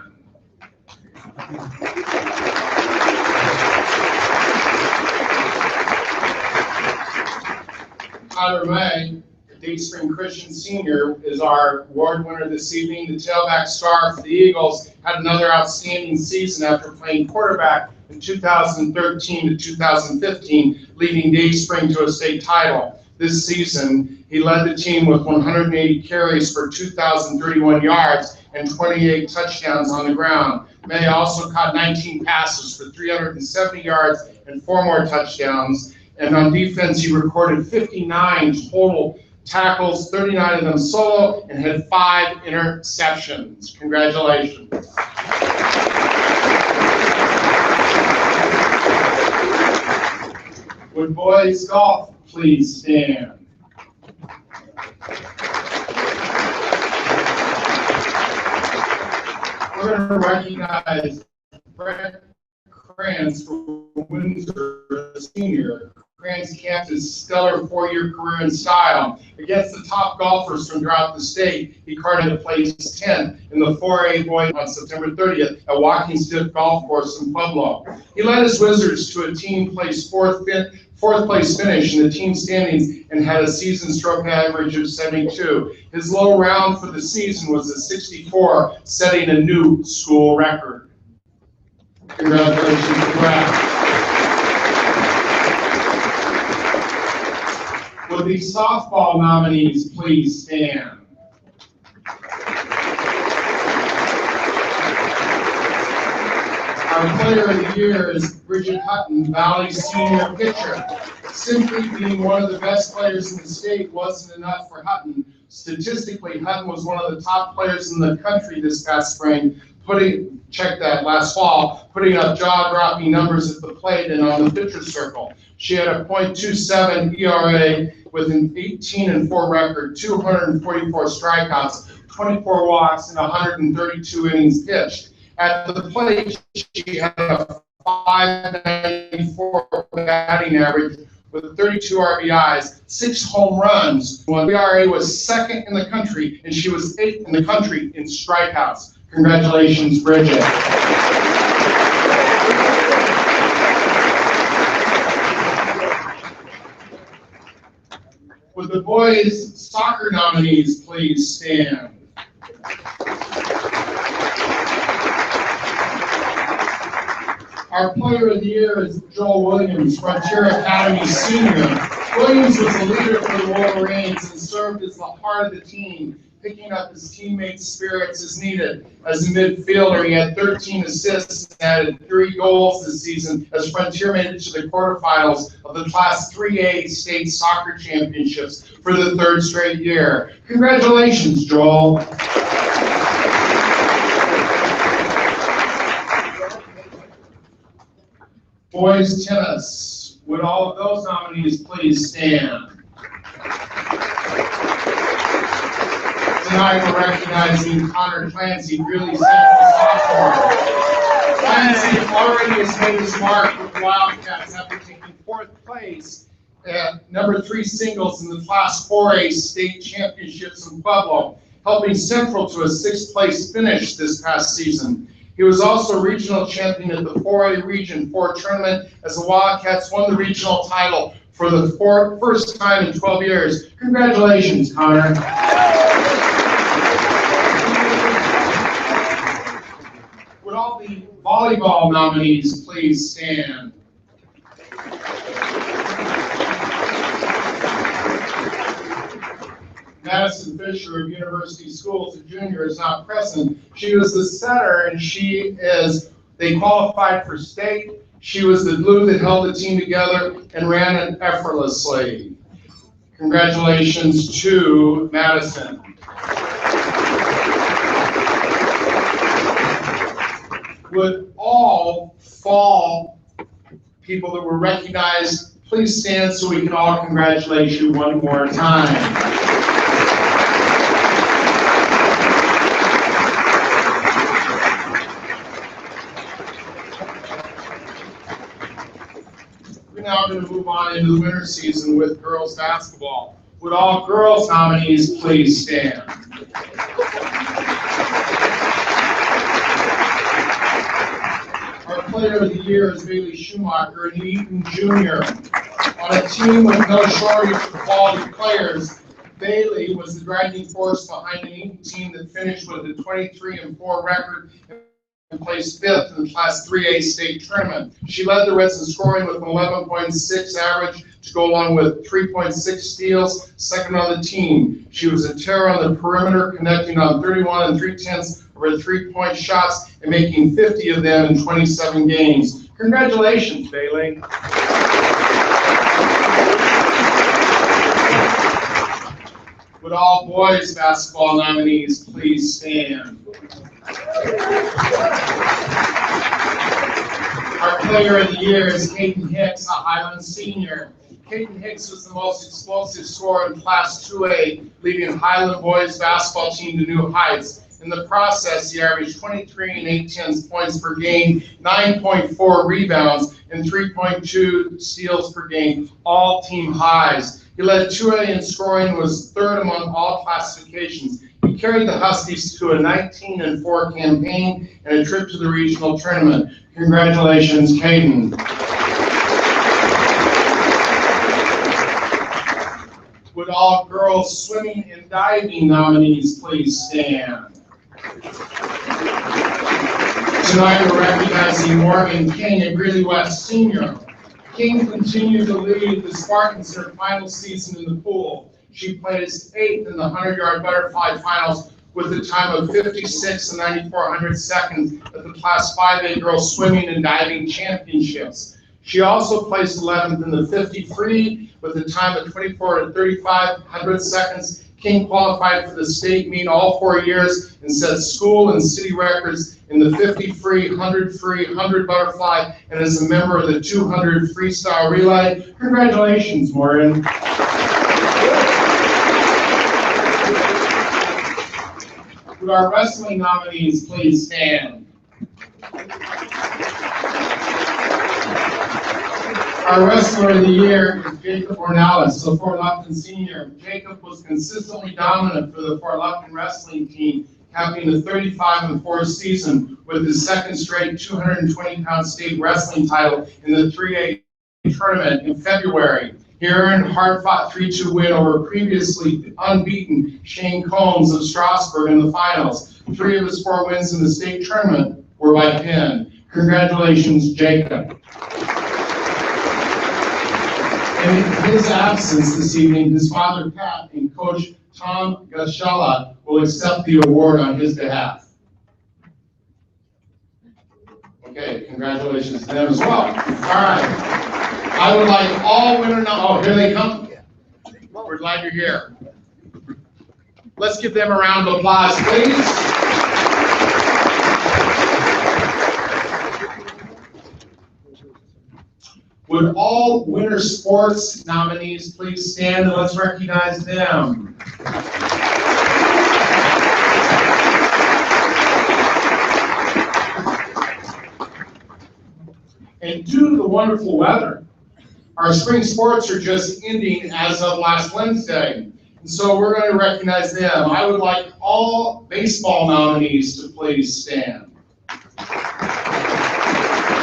Tyler May, Day Spring Christian Senior, is our award winner this evening. The tailback star for the Eagles had another outstanding season after playing quarterback in 2013 to 2015, leading Day Spring to a state title. This season, he led the team with 180 carries for 2,031 yards and 28 touchdowns on the ground. May also caught 19 passes for 370 yards and 4 more touchdowns. And on defense, he recorded 59 total tackles, 39 of them solo, and had 5 interceptions. Congratulations. Would boys golf please stand? We're going to recognize Brett Kranz from Windsor, a senior. Kranz capped his stellar 4-year career in style. Against the top golfers from throughout the state, he carded placed 10th in the 4A boys on September 30th at Walking Stick Golf Course in Pueblo. He led his Wizards to a team place fourth place finish in the team standings and had a season stroke average of 72. His low round for the season was a 64, setting a new school record. Congratulations to Brad. Would the softball nominees please stand? Our player of the year is Bridget Hutton, Valley's senior pitcher. Simply being one of the best players in the state wasn't enough for Hutton. Statistically, Hutton was one of the top players in the country this past spring, last fall, putting up jaw-dropping numbers at the plate and on the pitcher circle. She had a .27 ERA with an 18-4 record, 244 strikeouts, 24 walks, and 132 innings pitched. At the plate, she had a .594 batting average with 32 RBIs, 6 home runs. When ERA was second in the country, and she was 8th in the country in strikeouts. Congratulations, Bridget. Would the boys' soccer nominees please stand? Our player of the year is Joel Williams, Frontier Academy senior. Williams was the leader for the Wolverines and served as the heart of the team, picking up his teammates' spirits as needed. As a midfielder, he had 13 assists and added 3 goals this season as Frontier made it to the quarterfinals of the Class 3A State Soccer Championships for the 3rd straight year. Congratulations, Joel. Boys tennis, would all of those nominees please stand? Tonight we're recognizing Connor Clancy, Greeley Central sophomore. Clancy already has made his mark with the Wildcats after taking 4th place at number 3 singles in the Class 4A State Championships in Pueblo, helping Central to a 6th place finish this past season. He was also regional champion at the 4A Region 4 tournament as the Wildcats won the regional title for the first time in 12 years. Congratulations, Connor. Would all the volleyball nominees please stand? Madison Fisher of University Schools, a junior, is not present. She was the setter, and they qualified for state. She was the glue that held the team together and ran it effortlessly. Congratulations to Madison. Would all fall people that were recognized please stand so we can all congratulate you one more time. We're now going to move on into the winter season with girls basketball. Would all girls nominees please stand? Our player of the year is Bailey Schumacher, an Eaton junior. On a team with no shortage of quality players, Bailey was the driving force behind an Eaton team that finished with a 23-4 record and placed 5th in the Class 3A state tournament. She led the Reds in scoring with an 11.6 average to go along with 3.6 steals, second on the team. She was a terror on the perimeter, connecting on 31 3/10 of her 3-point shots and making 50 of them in 27 games. Congratulations, Bailey. Would all boys basketball nominees please stand? Our player of the year is Caden Hicks, a Highland senior. Caden Hicks was the most explosive scorer in Class 2A, leading Highland boys basketball team to new heights. In the process, he averaged 23 8/10 points per game, 9.4 rebounds, and 3.2 steals per game, all team highs. He led 2A in scoring and was 3rd among all classifications. He carried the Huskies to a 19-4 campaign and a trip to the regional tournament. Congratulations, Caden. Would all girls swimming and diving nominees please stand? Tonight we're recognizing Morgan King, a Greeley West senior. King continued to lead the Spartans in her final season in the pool. She placed 8th in the 100-yard butterfly finals with a time of 56 and 94 seconds at the Class 5A Girls Swimming and Diving Championships. She also placed 11th in the 50 free with a time of 24 and 35 seconds. King qualified for the state meet all 4 years and set school and city records in the 50 free, 100 free, 100 butterfly, and is a member of the 200 freestyle relay. Congratulations, Maureen. Would our wrestling nominees please stand? Our Wrestler of the Year is Jacob Ornelas of Fort Lupton Senior. Jacob was consistently dominant for the Fort Lupton wrestling team, capping the 35-4 season with his second straight 220-pound state wrestling title in the 3A tournament in February. He earned a hard-fought 3-2 win over previously unbeaten Shane Combs of Strasburg in the finals. 3 of his 4 wins in the state tournament were by pin. Congratulations, Jacob. In his absence this evening, his father, Pat, and Coach Tom Gashala will accept the award on his behalf. Okay, congratulations to them as well. All right. I would like all winner oh, here they come. We're glad you're here. Let's give them a round of applause, please. Would all winter sports nominees please stand and let's recognize them. And due to the wonderful weather, our spring sports are just ending as of last Wednesday. And so we're going to recognize them. I would like all baseball nominees to please stand.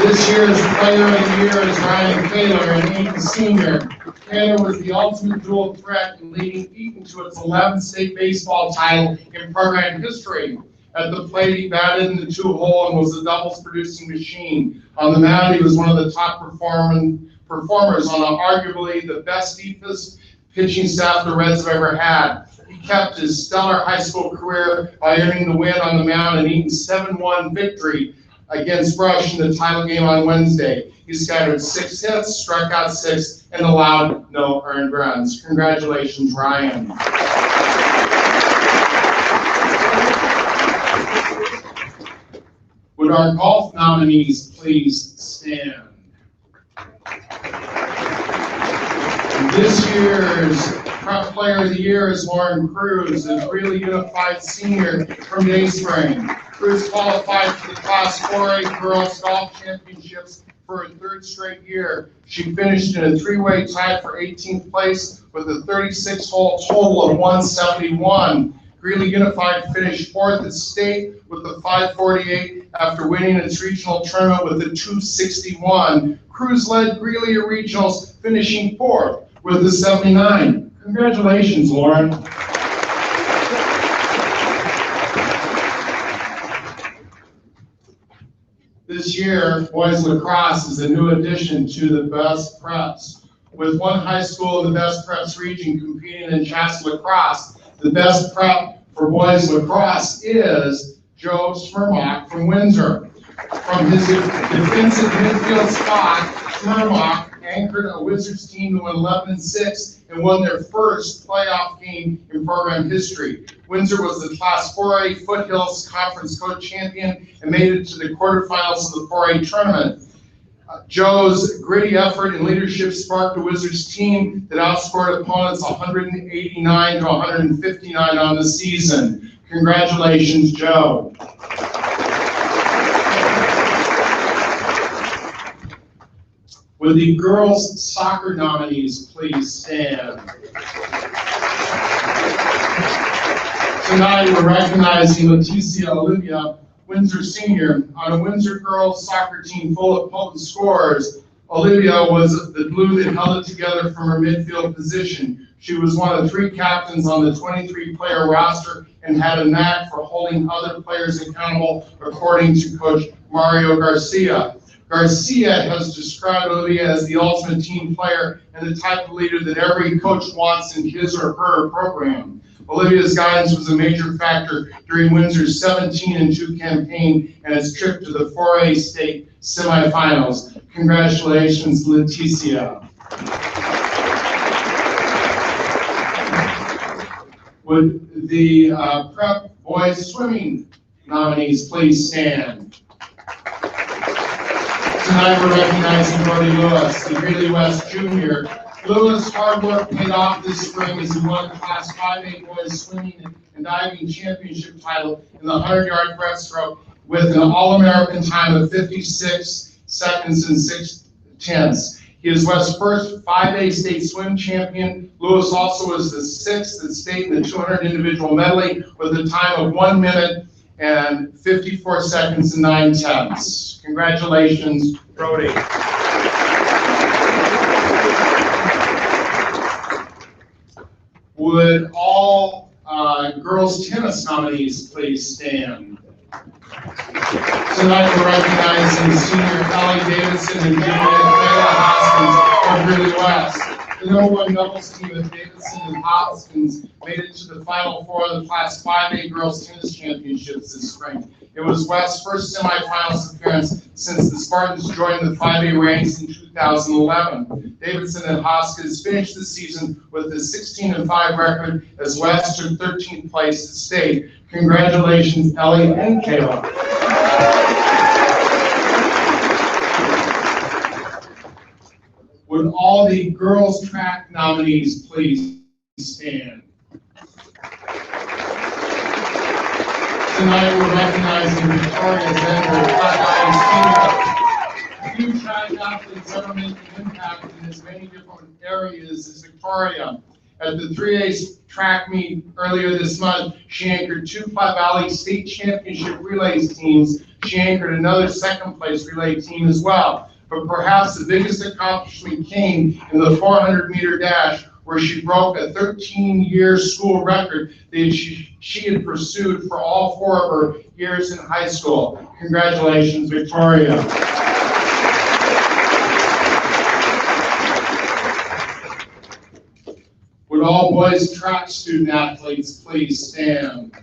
This year's Player of the Year is Ryan Taylor, an Eaton senior. Taylor was the ultimate dual threat in leading Eaton to its 11th state baseball title in program history. At the plate, he batted in the 2-hole and was a doubles-producing machine. On the mound, he was one of the top performers on arguably the best, deepest pitching staff the Reds have ever had. He kept his stellar high school career by earning the win on the mound and Eaton's 7-1 victory against Rush in the title game on Wednesday. He scattered 6 hits, struck out 6, and allowed no earned runs. Congratulations, Ryan. Would our golf nominees please stand? This year's Prep Player of the Year is Lauren Cruz, a really unified senior from Dayspring. Cruz qualified for the Class 4A Girls Golf Championships for a 3rd straight year. She finished in a 3-way tie for 18th place with a 36-hole total of 171. Greeley Unified finished 4th at state with a 548 after winning its regional tournament with a 261. Cruz led Greeley Regionals, finishing 4th with a 79. Congratulations, Lauren. This year, boys lacrosse is a new addition to the best preps. With one high school in the best preps region competing in Chaska lacrosse, the best prep for boys lacrosse is Joe Smirmock from Windsor. From his defensive midfield spot, Smirmock anchored a Wizards team to win 11-6 and won their first playoff game in program history. Windsor was the Class 4A Foothills Conference co-champion and made it to the quarterfinals of the 4A tournament. Joe's gritty effort and leadership sparked a Wizards team that outscored opponents 189 to 159 on the season. Congratulations, Joe. Would the girls' soccer nominees please stand? Tonight we're recognizing Leticia Olivia, Windsor senior. On a Windsor girls soccer team full of potent scorers, Olivia was the glue that held it together from her midfield position. She was one of 3 captains on the 23-player roster and had a knack for holding other players accountable, according to Coach Mario Garcia. Garcia has described Olivia as the ultimate team player and the type of leader that every coach wants in his or her program. Olivia's guidance was a major factor during Windsor's 17-2 campaign and its trip to the 4A state semifinals. Congratulations, Leticia. Would the prep boys swimming nominees please stand? Tonight we're recognizing Brody Lewis, the Greeley West Junior. Lewis' hard work paid off this spring as he won the Class 5A boys swimming and diving championship title in the 100-yard breaststroke with an All-American time of 56 seconds and 6/10. He is West's first 5A state swim champion. Lewis also was the 6th at state in the 200 individual medley with a time of 1 minute and 54 seconds and 9/10. Congratulations, Brody. Would all girls tennis nominees please stand? Tonight we're recognizing senior Kelly Davidson and junior Kayla Hoskins of Greeley West. The #1 doubles team of Davidson and Hoskins made it to the Final Four of the Class 5A Girls Tennis Championships this spring. It was West's first semifinals appearance since the Spartans joined the 5A ranks in 2011. Davidson and Hoskins finished the season with a 16-5 record as West took 13th place at state. Congratulations, Ellie and Kayla. Would all the girls track nominees please stand? Tonight we're recognizing Victoria Zender, Few track athletes ever make an impact in as many different areas as Victoria. At the 3A track meet earlier this month, she anchored 2 Platte Valley State Championship relays teams. She anchored another second-place relay team as well. But perhaps the biggest accomplishment came in the 400-meter dash, where she broke a 13-year school record that she had pursued for all 4 of her years in high school. Congratulations, Victoria. Would all boys track student athletes please stand?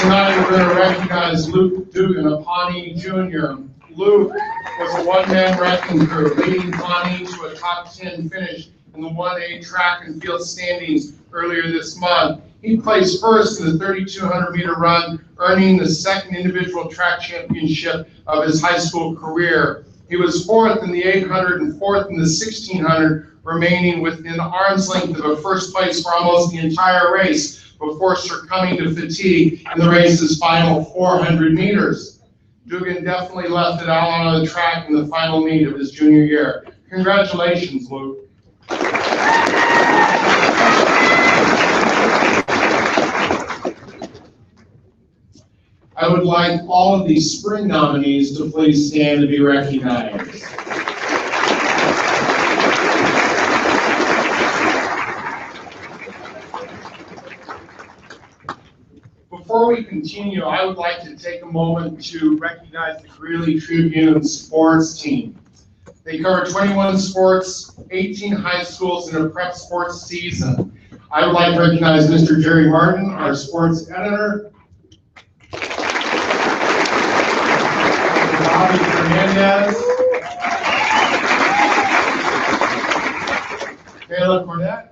Tonight we're going to recognize Luke Dugan of Pawnee Jr. Luke was a one-man wrecking crew, leading Pawnee to a top 10 finish in the 1A track and field standings earlier this month. He placed first in the 3,200-meter run, earning the 2nd individual track championship of his high school career. He was 4th in the 800 and 4th in the 1,600, remaining within arm's length of a first place for almost the entire race before succumbing to fatigue in the race's final 400 meters. Dugan definitely left it out on the track in the final meet of his junior year. Congratulations, Luke. I would like all of these spring nominees to please stand to be recognized. Before we continue, I would like to take a moment to recognize the Greeley Tribune sports team. They cover 21 sports, 18 high schools, and a prep sports season. I would like to recognize Mr. Jerry Martin, our sports editor, Bobby Fernandez, Kayla Cornett,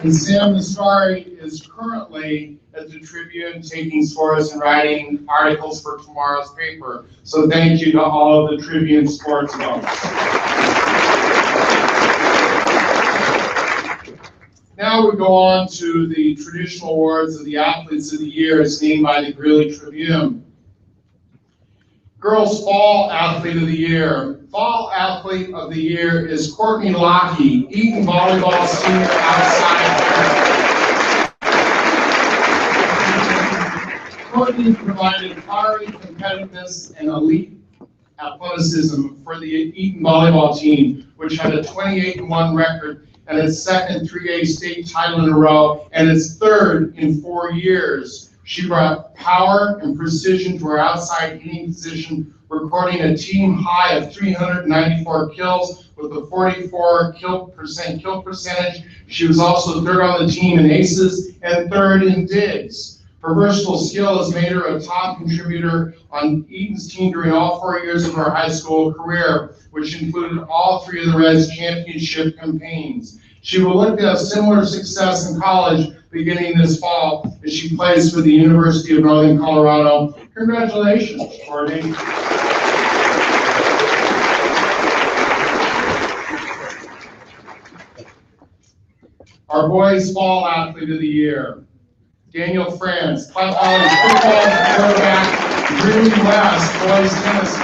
and Sam Nasari is currently at the Tribune taking scores and writing articles for tomorrow's paper. So thank you to all of the Tribune sports folks. Now we go on to the traditional awards of the Athletes of the Year as named by the Greeley Tribune. Girls Fall Athlete of the Year. Fall Athlete of the Year is Courtney Lockey, Eaton Volleyball Senior Outside. Courtney provided fiery competitiveness and elite athleticism for the Eaton volleyball team, which had a 28-1 record and its 2nd 3A state title in a row and its 3rd in 4 years. She brought power and precision to her outside hitting position, recording a team high of 394 kills with a 44% kill percentage. She was also third on the team in aces and third in digs. Her versatile skill has made her a top contributor on Eaton's team during all 4 years of her high school career, which included all 3 of the Reds' championship campaigns. She will look to have similar success in college beginning this fall as she plays for the University of Northern Colorado. Congratulations, Courtney. Our boys' fall athlete of the year, Daniel France, Platte Valley football quarterback, Green West boys tennis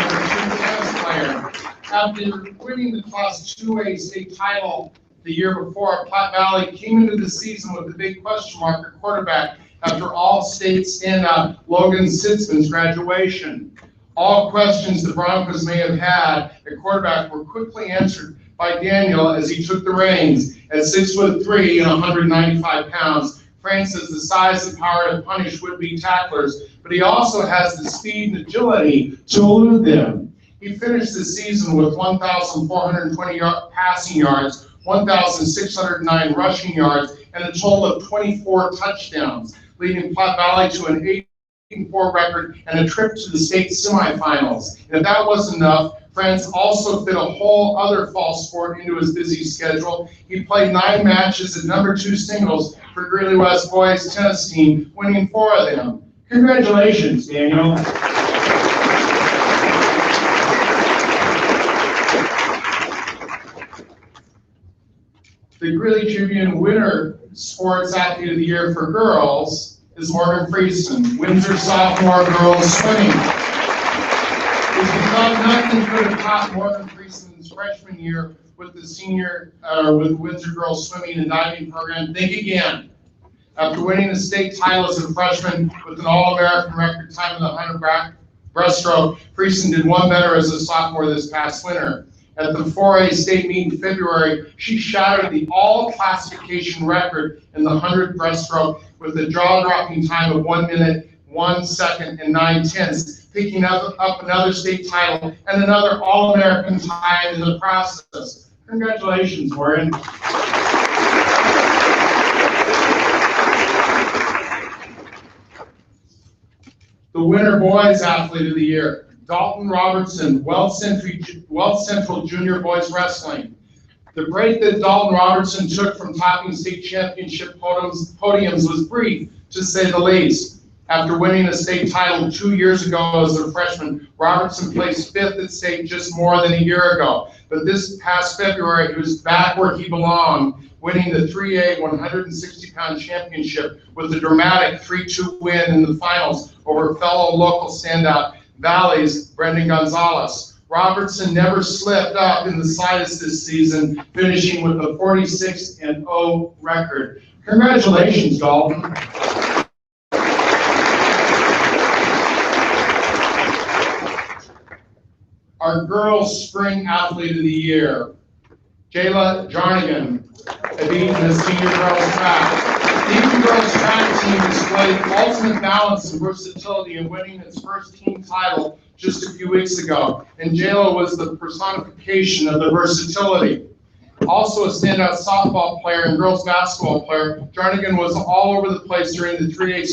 tennis player. After winning the Class 2A state title the year before, Platte Valley came into the season with a big question mark at quarterback after all-state standout Logan Sitzman's graduation. All questions the Broncos may have had at quarterback were quickly answered by Daniel as he took the reins. At 6'3" and 195 pounds, France has the size and power to punish would-be tacklers, but he also has the speed and agility to elude them. He finished the season with 1,420 passing yards, 1,609 rushing yards, and a total of 24 touchdowns, leading Platte Valley to an 8-4 record and a trip to the state semifinals. And if that wasn't enough, France also fit a whole other fall sport into his busy schedule. He played 9 matches at number 2 singles for Greeley West boys tennis team, winning 4 of them. Congratulations, Daniel. The Greeley Tribune winner sports athlete of the year for girls is Morgan Friesen, Windsor sophomore girls swimming. If you thought nothing could have topped Morgan Friesen's freshman year with the with Windsor girls swimming and diving program, think again. After winning the state title as a freshman with an All-American record time in the 100 breaststroke, Friesen did one better as a sophomore this past winter. At the 4A state meet in February, she shattered the all-classification record in the 100 breaststroke with a jaw-dropping time of 1 minute, 1 second, and 9/10, picking up another state title and another All-American time in the process. Congratulations, Warren. The winner boys athlete of the year, Dalton Robertson, Wealth Central Junior Boys Wrestling. The break that Dalton Robertson took from topping state championship podiums was brief, to say the least. After winning a state title 2 years ago as a freshman, Robertson placed 5th at state just more than a year ago. But this past February, he was back where he belonged, winning the 3A 160-pound championship with a dramatic 3-2 win in the finals over fellow local standout Valley's Brendan Gonzalez. Robertson never slipped up in the slightest this season, finishing with a 46-0 record. Congratulations, Dalton. Our girls' spring athlete of the year, Jayla Jarnigan, of Eaton's senior girls track. The Eaton girls track team displayed ultimate balance and versatility in winning its first team title just a few weeks ago, and Jayla was the personification of the versatility. Also a standout softball player and girls basketball player, Jarnigan was all over the place during the 3A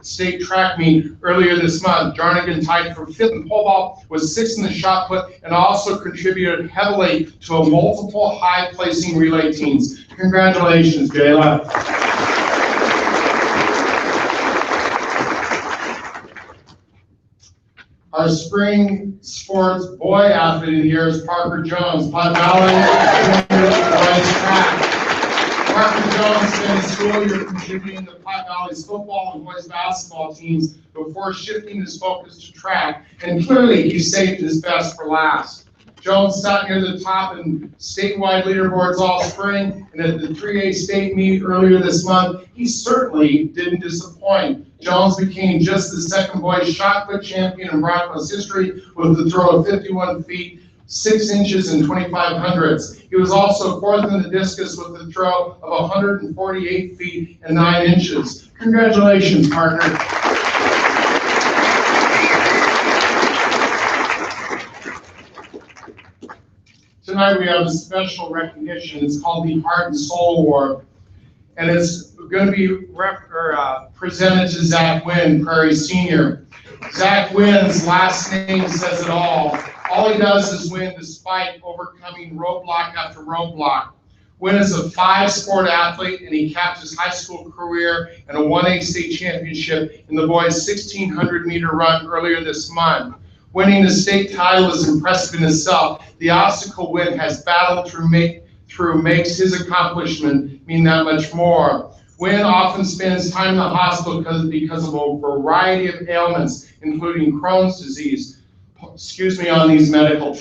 state track meet earlier this month. Jarnigan tied for 5th in pole vault, was 6th in the shot put, and also contributed heavily to a multiple high-placing relay teams. Congratulations, Jayla. Our spring sports boy athlete of the year is Parker Jones, Platte Valley boys track. Parker Jones spent his school year contributing to Platte Valley's football and boys basketball teams before shifting his focus to track, and clearly he saved his best for last. Jones sat near the top in statewide leaderboards all spring, and at the 3A state meet earlier this month, he certainly didn't disappoint. Jones became just the second boys shot put champion in Broncos history with a throw of 51 feet, 6 inches and 25 hundredths. He was also 4th in the discus with a throw of 148 feet and 9 inches. Congratulations, partner. tonight we have a special recognition. It's called the Heart and Soul Award. And it's going to be presented to Zach Wynn, Prairie Senior. Zach Wynn's last name says it all. All he does is win despite overcoming roadblock after roadblock. Wynn is a 5-sport athlete, and he capped his high school career in a 1A state championship in the boys' 1,600-meter run earlier this month. Winning the state title is impressive in itself. The obstacle Wynn has battled through makes his accomplishment mean that much more. Wynn often spends time in the hospital because of a variety of ailments, including Crohn's disease, on these medical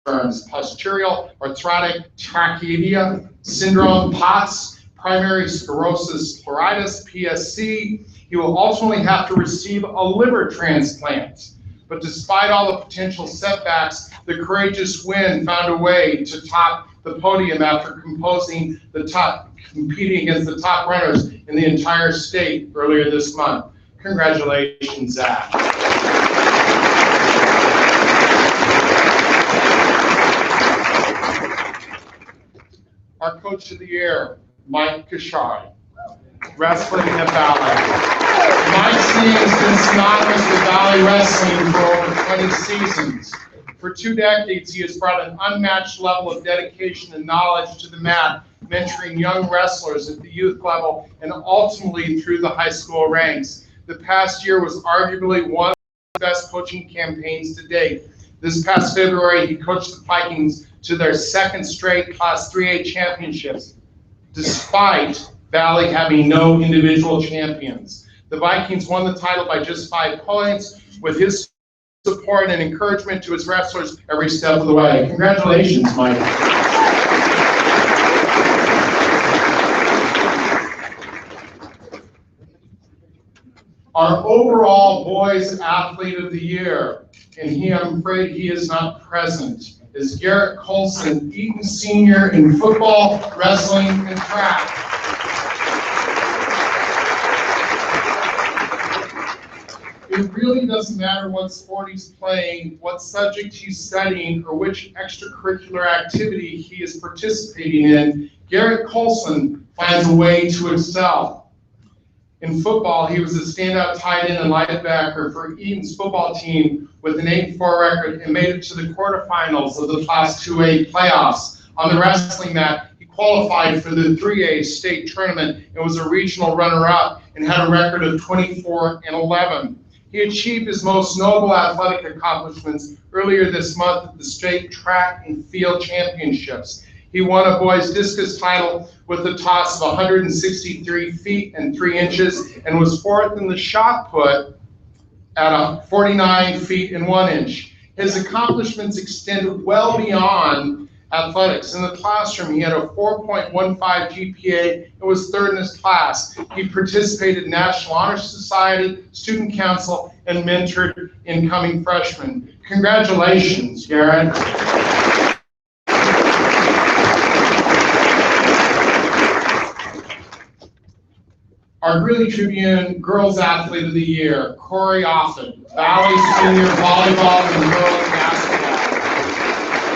terms, postural arthritic trachea syndrome, POTS, primary sclerosis pluritis, PSC. He will ultimately have to receive a liver transplant. But despite all the potential setbacks, the courageous Wynn found a way to top the podium after competing against the top runners in the entire state earlier this month. Congratulations, Zach. Our Coach of the Year, Mike Kashari, wrestling and ballet. Mike's name has been synonymous with Valley Wrestling for over 20 seasons. For 2 decades, he has brought an unmatched level of dedication and knowledge to the mat, mentoring young wrestlers at the youth level and ultimately through the high school ranks. The past year was arguably one of the best coaching campaigns to date. This past February, he coached the Vikings to their 2nd straight Class 3A championships, despite Valley having no individual champions. The Vikings won the title by just 5 points with his support and encouragement to his wrestlers every step of the way. Congratulations, Mike. Our overall boys athlete of the year, and I'm afraid he is not present, is Garrett Colson, Eaton Senior in football, wrestling, and track. It really doesn't matter what sport he's playing, what subject he's studying, or which extracurricular activity he is participating in. Garrett Colson finds a way to excel. In football, he was a standout tight end and linebacker for Eaton's football team with an 8-4 record and made it to the quarterfinals of the Class 2A playoffs. On the wrestling mat, he qualified for the 3A state tournament and was a regional runner-up and had a record of 24-11. He achieved his most notable athletic accomplishments earlier this month at the state track and field championships. He won a boys discus title with a toss of 163 feet and 3 inches and was 4th in the shot put at 49 feet and 1 inch. His accomplishments extended well beyond athletics. In the classroom, he had a 4.15 GPA and was 3rd in his class. He participated in National Honor Society, Student Council, and mentored incoming freshmen. Congratulations, Garrett. Our Greeley Tribune Girls Athlete of the Year, Corey Offit, Valley Senior Volleyball and Girls Basketball.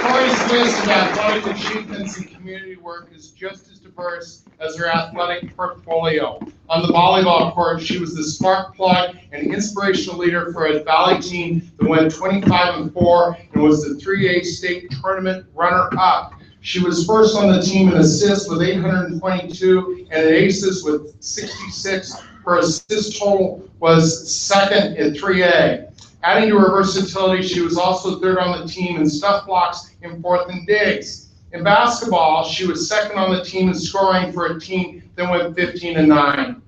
Corey's list of athletic achievements and community work is just as diverse as her athletic portfolio. On the volleyball court, she was the spark plug and inspirational leader for a Valley team that went 25-4 and was the 3A state tournament runner-up. She was 1st on the team in assists with 822 and in aces with 66. Her assist total was 2nd in 3A. Adding to her versatility, she was also 3rd on the team in stuff blocks and 4th in digs. In basketball, she was 2nd on the team in scoring for a team that went 15-9.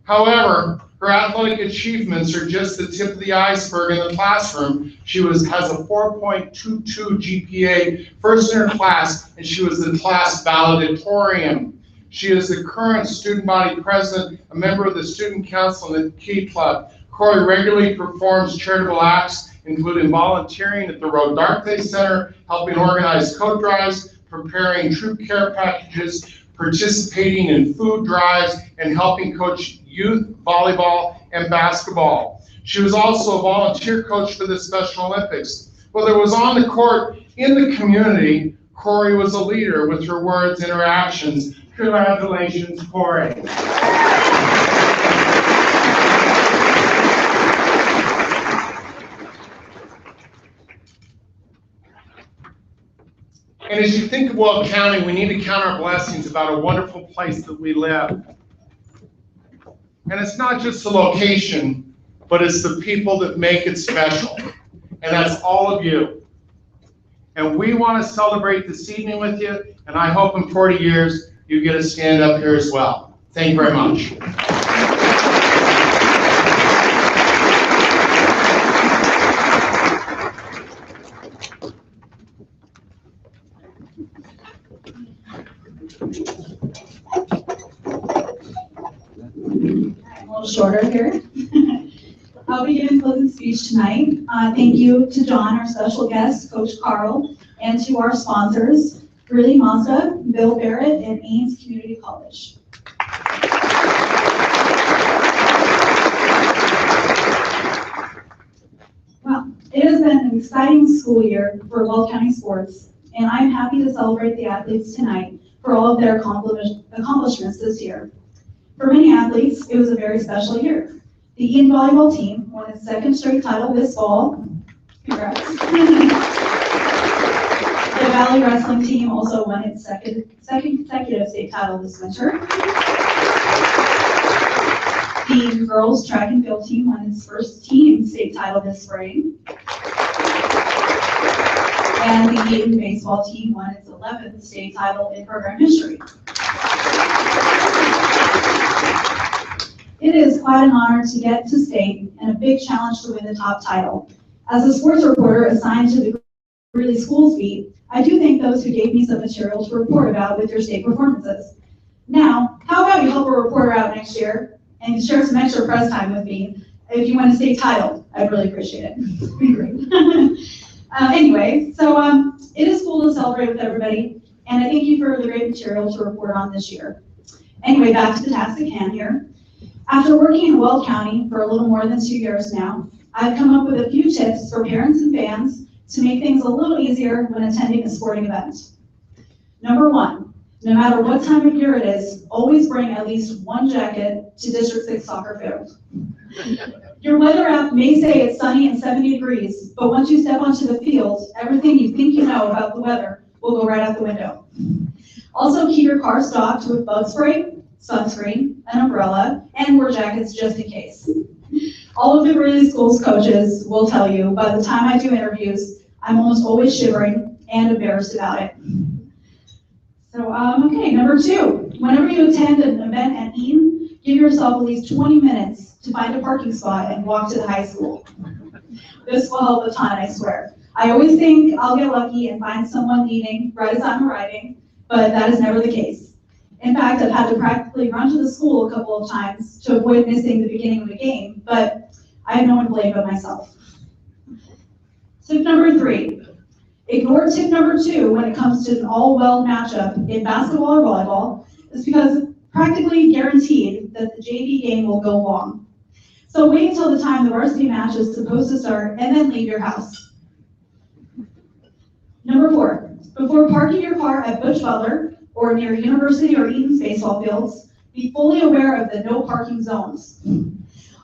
However, her athletic achievements are just the tip of the iceberg in the classroom. She has a 4.22 GPA, 1st in her class, and she was the class valedictorian. She is the current student body president, a member of the student council and the Key Club. Corey regularly performs charitable acts, including volunteering at the Rodarte Center, helping organize coat drives, preparing troop care packages, participating in food drives, and helping coach youth volleyball and basketball. She was also a volunteer coach for the Special Olympics. Whether it was on the court, in the community, Corey was a leader with her words and her actions. Congratulations, Corey. And as you think of Weld County, we need to count our blessings about a wonderful place that we live. And it's not just the location, but it's the people that make it special. And that's all of you. And we want to celebrate this evening with you, and I hope in 40 years you get to stand up here as well. Thank you very much. A little shorter here. I'll be giving a closing speech tonight. Thank you to John, our special guest, Coach Karl, and to our sponsors, Greeley Mazda, Bill Barrett, and Ames Community College. Well, it has been an exciting school year for Weld County sports, and I'm happy to celebrate the athletes tonight for all of their accomplishments this year. For many athletes, it was a very special year. The Eaton volleyball team won its second straight title this fall. Congrats. The Valley wrestling team also won its second consecutive state title this winter. The girls track and field team won its first team state title this spring. And the Eaton baseball team won its 11th state title in program history. It is quite an honor to get to state and a big challenge to win the top title. As a sports reporter assigned to the Greeley Schools beat, I do thank those who gave me some material to report about with your state performances. Now, how about you help a reporter out next year and share some extra press time with me if you win a state title? I'd really appreciate it. It'd be great. Anyway, so it is cool to celebrate with everybody, and I thank you for the great material to report on this year. Anyway, back to the task at hand here. After working in Weld County for a little more than 2 years now, I've come up with a few tips for parents and fans to make things a little easier when attending a sporting event. Number one, no matter what time of year it is, always bring at least one jacket to District 6 soccer field. Your weather app may say it's sunny and 70 degrees, but once you step onto the field, everything you think you know about the weather will go right out the window. Also, keep your car stocked with bug spray, sunscreen, an umbrella, and more jackets just in case. All of the Greeley Schools coaches will tell you by the time I do interviews, I'm almost always shivering and embarrassed about it. So, okay, number two, whenever you attend an event at Eaton, give yourself at least 20 minutes to find a parking spot and walk to the high school. This will help a ton, I swear. I always think I'll get lucky and find someone leaving right as I'm arriving, but that is never the case. In fact, I've had to practically run to the school a couple of times to avoid missing the beginning of the game, but I have no one to blame but myself. Tip number three, ignore tip number two when it comes to an all-Weld matchup in basketball or volleyball. It's because practically guaranteed that the JV game will go long. So wait until the time the varsity match is supposed to start and then leave your house. Number four, before parking your car at Butch Butler or near University or Eaton's baseball fields, be fully aware of the no parking zones.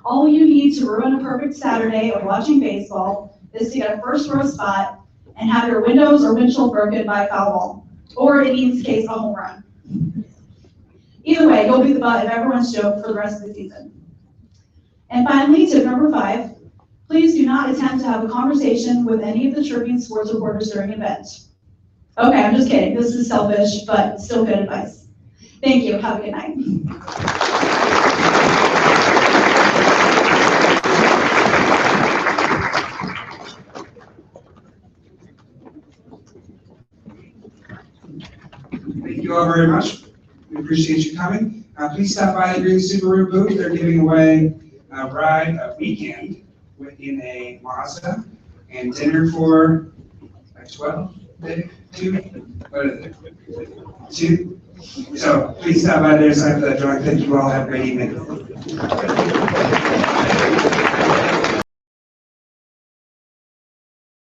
All you need to ruin a perfect Saturday of watching baseball is to get a first row spot and have your windows or windshield broken by a foul ball, or in Eaton's case, a home run. Either way, you'll be the butt of everyone's joke for the rest of the season. And finally, tip number five, please do not attempt to have a conversation with any of the Tribune sports reporters during an event. Okay, I'm just kidding. This is selfish, but still good advice. Thank you. Have a good night. Thank you all very much. We appreciate you coming. Please stop by the Green Subaru booth. They're giving away a ride, a weekend in a Mazda, and dinner for like 12, maybe 2. What is it? 2? So please stop by there, sign up for that drawing. Thank you all. Have a great evening.